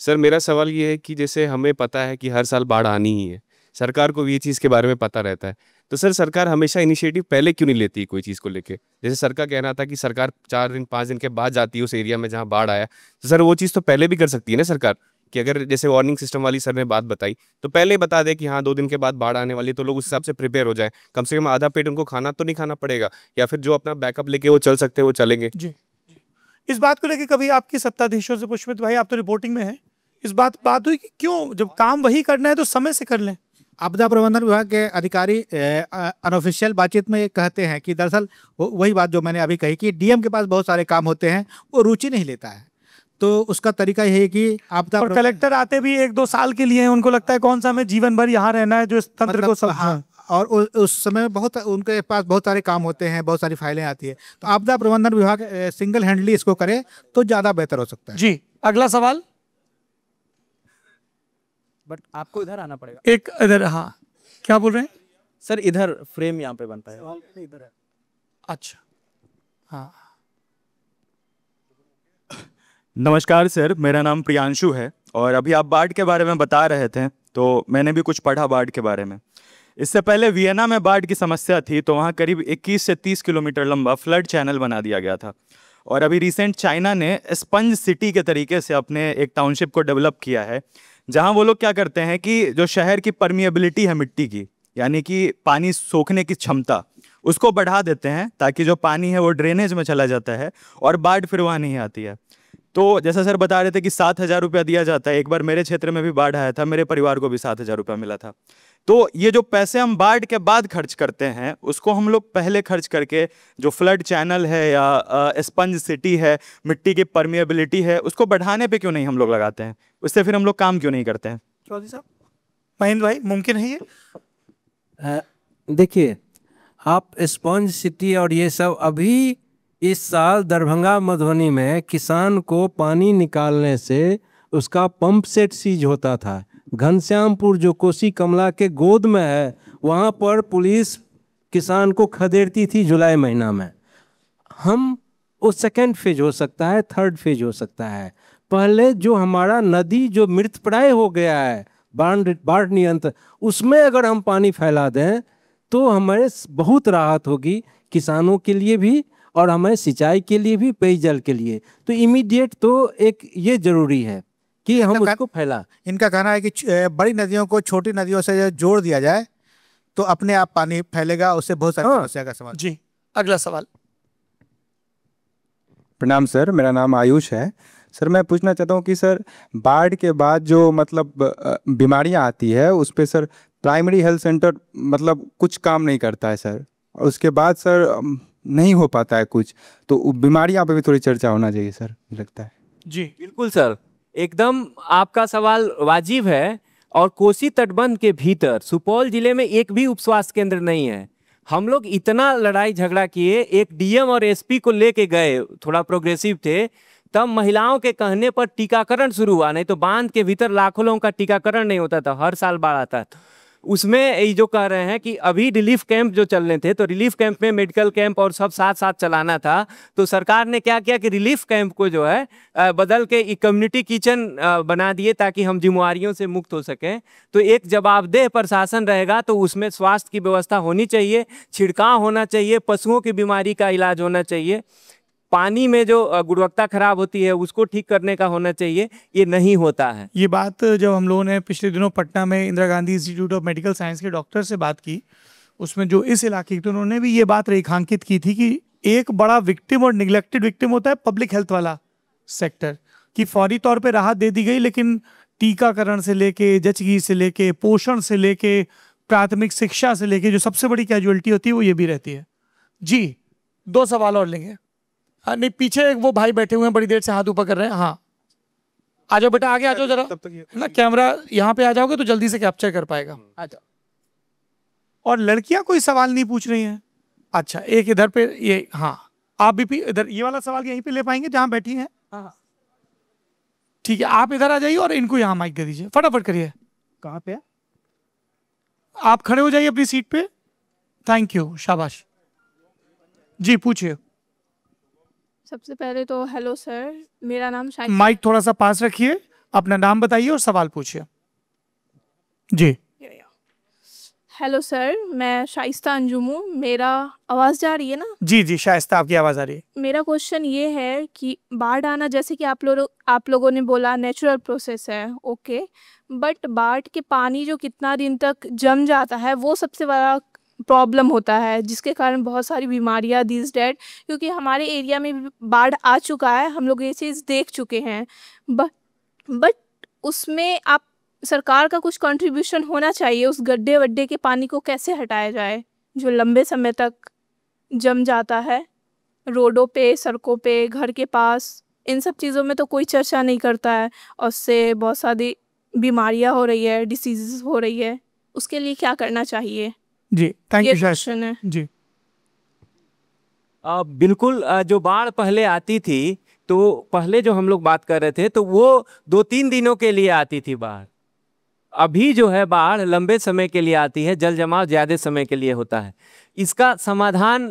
सर, मेरा सवाल ये है कि जैसे हमें पता है कि हर साल बाढ़ आनी ही है, सरकार को भी ये चीज़ के बारे में पता रहता है, तो सर सरकार हमेशा इनिशिएटिव पहले क्यों नहीं लेती कोई चीज़ को लेके? जैसे सर का कहना था कि सरकार 4 दिन 5 दिन के बाद जाती है उस एरिया में जहाँ बाढ़ आया, तो सर वो चीज़ तो पहले भी कर सकती है ना सरकार, कि अगर जैसे वार्निंग सिस्टम वाली सर ने बात बताई तो पहले बता दे कि हाँ 2 दिन के बाद बाढ़ आने वाली है, तो लोग उस हिसाब से प्रिपेयर हो जाए। कम से कम आधा पेट उनको खाना तो नहीं खाना पड़ेगा, या फिर जो अपना बैकअप लेके वो चल सकते हैं वो चलेंगे। जी, इस बात को लेके कभी आपकी सत्ताधीशों से, पुष्पमित्र भाई आप तो रिपोर्टिंग में हैं, इस बात हुई कि क्यों जब काम वही करना है तो समय से कर लें? आपदा प्रबंधन विभाग के अधिकारी अनऑफिशियल बातचीत में कहते हैं कि दरअसल वही बात जो मैंने अभी कही कि डीएम के पास बहुत सारे काम होते हैं, वो रुचि नहीं लेता है, तो उसका तरीका यही है कि आपदा और कलेक्टर आते भी 1-2 साल के लिए हैं, उनको लगता है कौन सा हमें जीवन भर यहाँ रहना है, जो इस तंत्र को सब। हाँ, और उस समय बहुत उनके पास बहुत सारे काम होते हैं, बहुत सारी फाइलें आती है, तो आपदा प्रबंधन विभाग सिंगल हैंडली इसको करे तो ज़्यादा बेहतर हो सकता है। जी, अगला सवाल। बट आपको इधर आना पड़ेगा एक इधर, हाँ क्या बोल रहे हैं सर, इधर फ्रेम यहाँ पे बनता है। इधर है। अच्छा हाँ। नमस्कार सर, मेरा नाम प्रियांशु है और अभी आप बाढ़ के बारे में बता रहे थे तो मैंने भी कुछ पढ़ा बाढ़ के बारे में। इससे पहले वियना में बाढ़ की समस्या थी तो वहाँ करीब 21 से 30 किलोमीटर लंबा फ्लड चैनल बना दिया गया था। और अभी रिसेंट चाइना ने स्पंज सिटी के तरीके से अपने एक टाउनशिप को डेवलप किया है, जहाँ वो लोग क्या करते हैं कि जो शहर की परमिएबिलिटी है मिट्टी की, यानी कि पानी सोखने की क्षमता, उसको बढ़ा देते हैं ताकि जो पानी है वो ड्रेनेज में चला जाता है और बाढ़ फिर वहाँ नहीं आती है। तो जैसा सर बता रहे थे कि 7,000 रुपया दिया जाता है। एक बार मेरे क्षेत्र में भी बाढ़ आया था, मेरे परिवार को भी 7,000 रुपया मिला था। तो ये जो पैसे हम बाढ़ के बाद खर्च करते हैं उसको हम लोग पहले खर्च करके जो फ्लड चैनल है या स्पंज सिटी है, मिट्टी की परमिएबिलिटी है, उसको बढ़ाने पे क्यों नहीं हम लोग लगाते हैं? उससे फिर हम लोग काम क्यों नहीं करते हैं? चौधरी साहब, महेंद्र भाई, मुमकिन है ये? देखिए, आप स्पंज सिटी और ये सब, अभी इस साल दरभंगा मधुबनी में किसान को पानी निकालने से उसका पंप सेट सीज होता था। घनश्यामपुर जो कोसी कमला के गोद में है, वहाँ पर पुलिस किसान को खदेड़ती थी जुलाई महीना में। हम वो सेकेंड फेज हो सकता है, थर्ड फेज हो सकता है। पहले जो हमारा नदी जो मृतप्राय हो गया है बाढ़ नियंत्रण, उसमें अगर हम पानी फैला दें तो हमारे बहुत राहत होगी, किसानों के लिए भी और हमें सिंचाई के लिए भी, पेयजल के लिए। तो इमीडिएट तो एक ये जरूरी है कि हम उसको फैला। इनका कहना है कि बड़ी नदियों को छोटी नदियों से जोड़ दिया जाए तो अपने आप पानी फैलेगा, उससे बहुत सारी समस्या का समाधान। जी, अगला सवाल। प्रणाम सर, मेरा नाम आयुष है। सर मैं पूछना चाहता हूँ कि सर बाढ़ के बाद जो मतलब बीमारियाँ आती है उस पर सर प्राइमरी हेल्थ सेंटर मतलब कुछ काम नहीं करता है सर, और उसके बाद सर नहीं हो पाता है कुछ, तो बीमारियाँ पे भी थोड़ी चर्चा होना चाहिए सर, लगता है। जी बिल्कुल सर, एकदम आपका सवाल वाजिब है। और कोसी तटबंध के भीतर सुपौल जिले में एक भी उप स्वास्थ्य केंद्र नहीं है। हम लोग इतना लड़ाई झगड़ा किए, एक डीएम और एसपी को लेके गए, थोड़ा प्रोग्रेसिव थे, तब महिलाओं के कहने पर टीकाकरण शुरू हुआ। नहीं तो बांध के भीतर लाखों लोगों का टीकाकरण नहीं होता था, हर साल बाढ़ आता था। उसमें ये जो कह रहे हैं कि अभी रिलीफ कैंप जो चलने थे, तो रिलीफ कैंप में मेडिकल कैंप और सब साथ साथ चलाना था। तो सरकार ने क्या किया कि रिलीफ कैंप को जो है बदल के कम्युनिटी किचन बना दिए ताकि हम बीमारियों से मुक्त हो सकें। तो एक जवाबदेह प्रशासन रहेगा तो उसमें स्वास्थ्य की व्यवस्था होनी चाहिए, छिड़काव होना चाहिए, पशुओं की बीमारी का इलाज होना चाहिए, पानी में जो गुणवत्ता खराब होती है उसको ठीक करने का होना चाहिए। ये नहीं होता है। ये बात जब हम लोगों ने पिछले दिनों पटना में Indira Gandhi institute of medical science के डॉक्टर से बात की, उसमें जो इस इलाके के, उन्होंने भी ये बात रेखांकित की थी कि एक बड़ा विक्टिम और निगलेक्टेड विक्टिम होता है पब्लिक हेल्थ वाला सेक्टर, कि फौरी तौर पर राहत दे दी गई लेकिन टीकाकरण से लेके, जचगी से लेके, पोषण से लेके, प्राथमिक शिक्षा से लेके जो सबसे बड़ी कैजुअलिटी होती है वो ये भी रहती है। जी, 2 सवाल और लेंगे। नहीं, पीछे वो भाई बैठे हुए हैं, बड़ी देर से हाथ ऊपर कर रहे हैं। हाँ आ जाओ बेटा, आगे आ जाओ जरा ना, कैमरा यहाँ पे आ जाओगे तो जल्दी से कैप्चर कर पाएगा। आ जाओ। और लड़कियां कोई सवाल नहीं पूछ रही हैं? अच्छा, एक इधर पे, ये हाँ आप भी इधर, ये वाला सवाल यहीं पे ले पाएंगे जहाँ बैठी हैं? हाँ ठीक है, आप इधर आ जाइए और इनको यहाँ माइक दे दीजिए, फटाफट करिए। कहाँ पे? आप खड़े हो जाइए अपनी सीट पे। थैंक यू, शाबाश। जी पूछिए। सबसे पहले तो हेलो सर, मेरा नाम माइक थोड़ा सा पास रखिए, अपना नाम बताइए और सवाल पूछिए। जी हेलो सर, मैं शाइस्ता अंजुम हूँ। मेरा आवाज़ जा रही है ना? जी जी शाइस्ता, आपकी आवाज़ आ रही है। मेरा क्वेश्चन ये है कि बाढ़ आना, जैसे कि आप लोगों ने बोला, नेचुरल प्रोसेस है, ओके, बट बाढ़ के पानी जो कितना दिन तक जम जाता है वो सबसे बड़ा प्रॉब्लम होता है, जिसके कारण बहुत सारी बीमारियां दिस डेट, क्योंकि हमारे एरिया में भी बाढ़ आ चुका है, हम लोग ये चीज़ देख चुके हैं। बट उसमें आप सरकार का कुछ कंट्रीब्यूशन होना चाहिए, उस गड्ढे वड्ढे के पानी को कैसे हटाया जाए जो लंबे समय तक जम जाता है रोडों पे, सड़कों पे, घर के पास। इन सब चीज़ों में तो कोई चर्चा नहीं करता है और उससे बहुत सारी बीमारियां हो रही है, डिसीज़ हो रही है। उसके लिए क्या करना चाहिए? जी थैंक यू क्वेश्चन है। जी बिल्कुल, जो बाढ़ पहले आती थी तो पहले जो हम लोग बात कर रहे थे तो वो 2-3 दिनों के लिए आती थी बाढ़। अभी जो है बाढ़ लंबे समय के लिए आती है, जल जमाव ज़्यादा समय के लिए होता है। इसका समाधान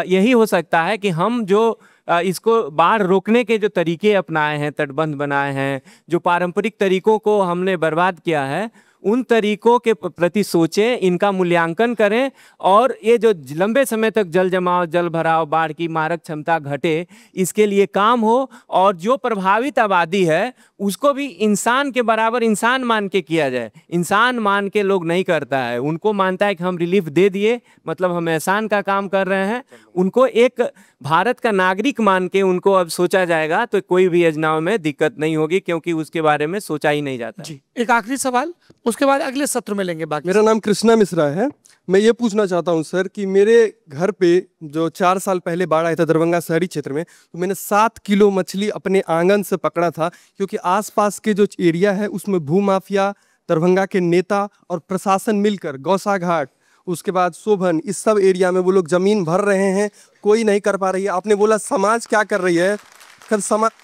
यही हो सकता है कि हम जो इसको बाढ़ रोकने के जो तरीके अपनाए हैं, तटबंध बनाए हैं, जो पारंपरिक तरीकों को हमने बर्बाद किया है, उन तरीकों के प्रति सोचें, इनका मूल्यांकन करें और ये जो लंबे समय तक जल जमाव, जल भराव, बाढ़ की मारक क्षमता घटे, इसके लिए काम हो। और जो प्रभावित आबादी है उसको भी इंसान के बराबर इंसान मान के किया जाए। इंसान मान के लोग नहीं करता है, उनको मानता है कि हम रिलीफ दे दिए मतलब हम एहसान का काम कर रहे हैं। उनको एक भारत का नागरिक मान के उनको अब सोचा जाएगा तो कोई भी योजनाओं में दिक्कत नहीं होगी, क्योंकि उसके बारे में सोचा ही नहीं जाता। जी, एक आखिरी सवाल, उसके बाद अगले सत्र में लेंगे बाकी। मेरा नाम कृष्णा मिश्रा है। मैं ये पूछना चाहता हूँ सर कि मेरे घर पे जो 4 साल पहले बाढ़ आया था दरभंगा शहरी क्षेत्र में, तो मैंने 7 किलो मछली अपने आंगन से पकड़ा था, क्योंकि आसपास के जो एरिया है उसमें भूमाफिया, दरभंगा के नेता और प्रशासन मिलकर गौसा घाट, उसके बाद शोभन, इस सब एरिया में वो लोग जमीन भर रहे हैं, कोई नहीं कर पा रही है। आपने बोला समाज क्या कर रही है, खैर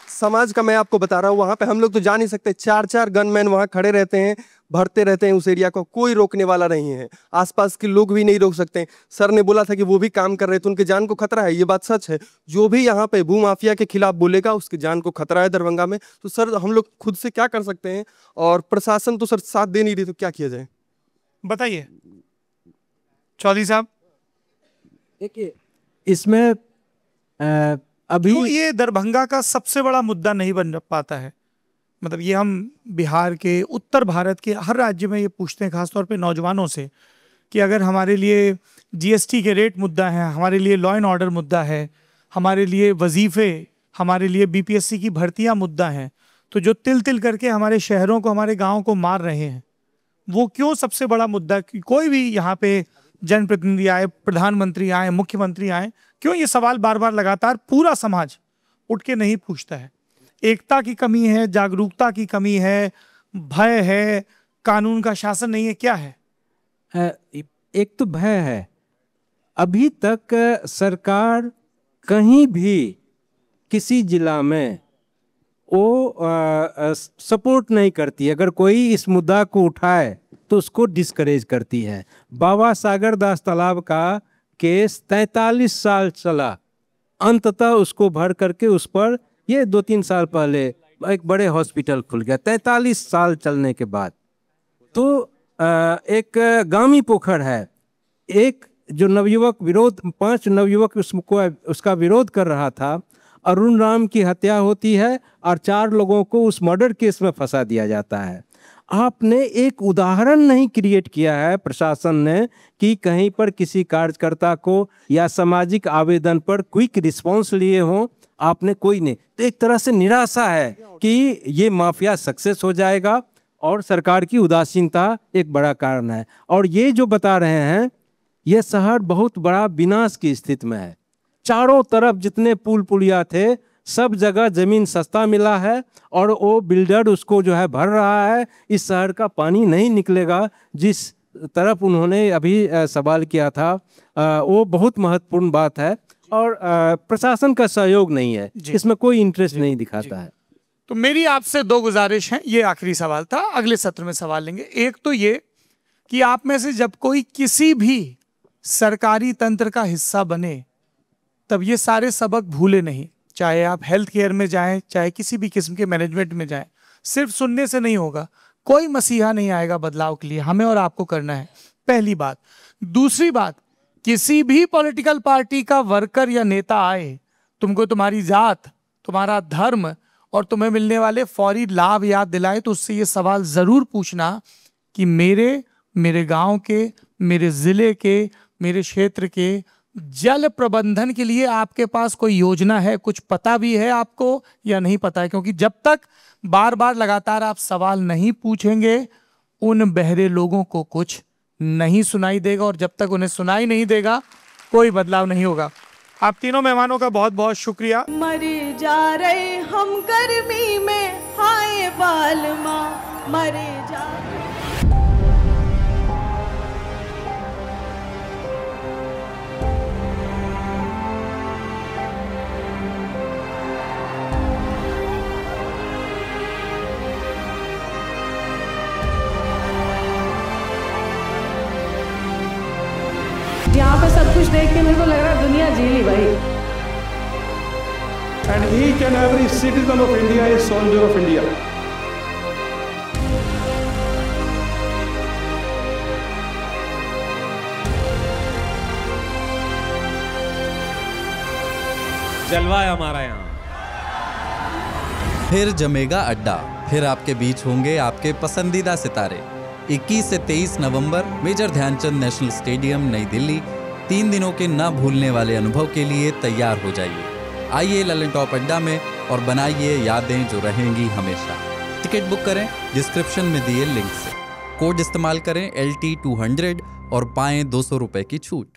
समाज का मैं आपको बता रहा हूँ, वहाँ पे हम लोग तो जा नहीं सकते। 4-4 गनमैन वहाँ खड़े रहते हैं, भरते रहते हैं उस एरिया को, कोई रोकने वाला नहीं है, आसपास के लोग भी नहीं रोक सकते। सर ने बोला था कि वो भी काम कर रहे थे, उनके जान को खतरा है, ये बात सच है। जो भी यहाँ पे भूमाफिया के खिलाफ बोलेगा उसकी जान को खतरा है दरभंगा में। तो सर हम लोग खुद से क्या कर सकते हैं, और प्रशासन तो सर साथ दे नहीं रही, तो क्या किया जाए बताइए चौधरी साहब। देखिए इसमें अभी तो ये दरभंगा का सबसे बड़ा मुद्दा नहीं बन पाता है, मतलब ये हम बिहार के, उत्तर भारत के हर राज्य में ये पूछते हैं, खासतौर पे नौजवानों से, कि अगर हमारे लिए जीएसटी के रेट मुद्दा है, हमारे लिए लॉ एंड ऑर्डर मुद्दा है, हमारे लिए वजीफे, हमारे लिए बीपीएससी की भर्तियां मुद्दा हैं, तो जो तिल तिल करके हमारे शहरों को, हमारे गाँव को मार रहे हैं, वो क्यों सबसे बड़ा मुद्दा? कोई भी यहाँ पे जनप्रतिनिधि आए, प्रधानमंत्री आए, मुख्यमंत्री आए, क्यों ये सवाल बार बार लगातार पूरा समाज उठ के नहीं पूछता है? एकता की कमी है, जागरूकता की कमी है, भय है, कानून का शासन नहीं है, क्या है? एक तो भय है। अभी तक सरकार कहीं भी किसी जिला में वो सपोर्ट नहीं करती। अगर कोई इस मुद्दा को उठाए तो उसको डिस्करेज करती है। बाबा सागर दास तालाब का केस 43 साल चला, अंततः उसको भर करके उस पर ये 2-3 साल पहले एक बड़े हॉस्पिटल खुल गया, 43 साल चलने के बाद। तो एक गामी पोखर है, एक जो नवयुवक विरोध, 5 नवयुवक उसका विरोध कर रहा था, अरुण राम की हत्या होती है और 4 लोगों को उस मर्डर केस में फंसा दिया जाता है। आपने एक उदाहरण नहीं क्रिएट किया है प्रशासन ने कि कहीं पर किसी कार्यकर्ता को या सामाजिक आवेदन पर क्विक रिस्पांस लिए हो, आपने कोई नहीं। तो एक तरह से निराशा है कि ये माफिया सक्सेस हो जाएगा और सरकार की उदासीनता एक बड़ा कारण है। और ये जो बता रहे हैं, ये शहर बहुत बड़ा विनाश की स्थिति में है। चारों तरफ जितने पुल पुलिया थे, सब जगह जमीन सस्ता मिला है और वो बिल्डर उसको जो है भर रहा है। इस शहर का पानी नहीं निकलेगा, जिस तरफ उन्होंने अभी सवाल किया था, वो बहुत महत्वपूर्ण बात है। और प्रशासन का सहयोग नहीं है, इसमें कोई इंटरेस्ट नहीं दिखाता है। तो मेरी आपसे 2 गुजारिश हैं, ये आखिरी सवाल था, अगले सत्र में सवाल लेंगे। एक तो ये कि आप में से जब कोई किसी भी सरकारी तंत्र का हिस्सा बने, तब ये सारे सबक भूले नहीं। चाहे आप हेल्थ केयर में जाएं, चाहे किसी भी किस्म के मैनेजमेंट में जाएं, सिर्फ सुनने से नहीं होगा। कोई मसीहा नहीं आएगा बदलाव के लिए, हमें और आपको करना है, पहली बात। दूसरी बात, किसी भी पॉलिटिकल पार्टी का वर्कर या नेता आए, तुमको तुम्हारी जात, तुम्हारा धर्म और तुम्हें मिलने वाले फौरी लाभ याद दिलाए, तो उससे ये सवाल ज़रूर पूछना कि मेरे गांव के, मेरे ज़िले के, मेरे क्षेत्र के जल प्रबंधन के लिए आपके पास कोई योजना है, कुछ पता भी है आपको या नहीं पता है? क्योंकि जब तक बार बार लगातार आप सवाल नहीं पूछेंगे, उन बहरे लोगों को कुछ नहीं सुनाई देगा, और जब तक उन्हें सुनाई नहीं देगा कोई बदलाव नहीं होगा। आप तीनों मेहमानों का बहुत बहुत शुक्रिया। मरे जा रहे हम गर्मी में, हाय बालमा मरे जा रहे। वहाँ पे सब कुछ देख के मेरे को लग रहा है दुनिया जी ली भाई। And each and every citizen of India is soldier of India. जलवा है हमारा यहाँ। फिर जमेगा अड्डा, फिर आपके बीच होंगे आपके पसंदीदा सितारे। 21 से 23 नवंबर मेजर ध्यानचंद नेशनल स्टेडियम नई दिल्ली। 3 दिनों के न भूलने वाले अनुभव के लिए तैयार हो जाइए। आइए ललन टॉप अड्डा में और बनाइए यादें जो रहेंगी हमेशा। टिकट बुक करें डिस्क्रिप्शन में दिए लिंक से। कोड इस्तेमाल करें LT200 और पाएं 200 रुपए की छूट।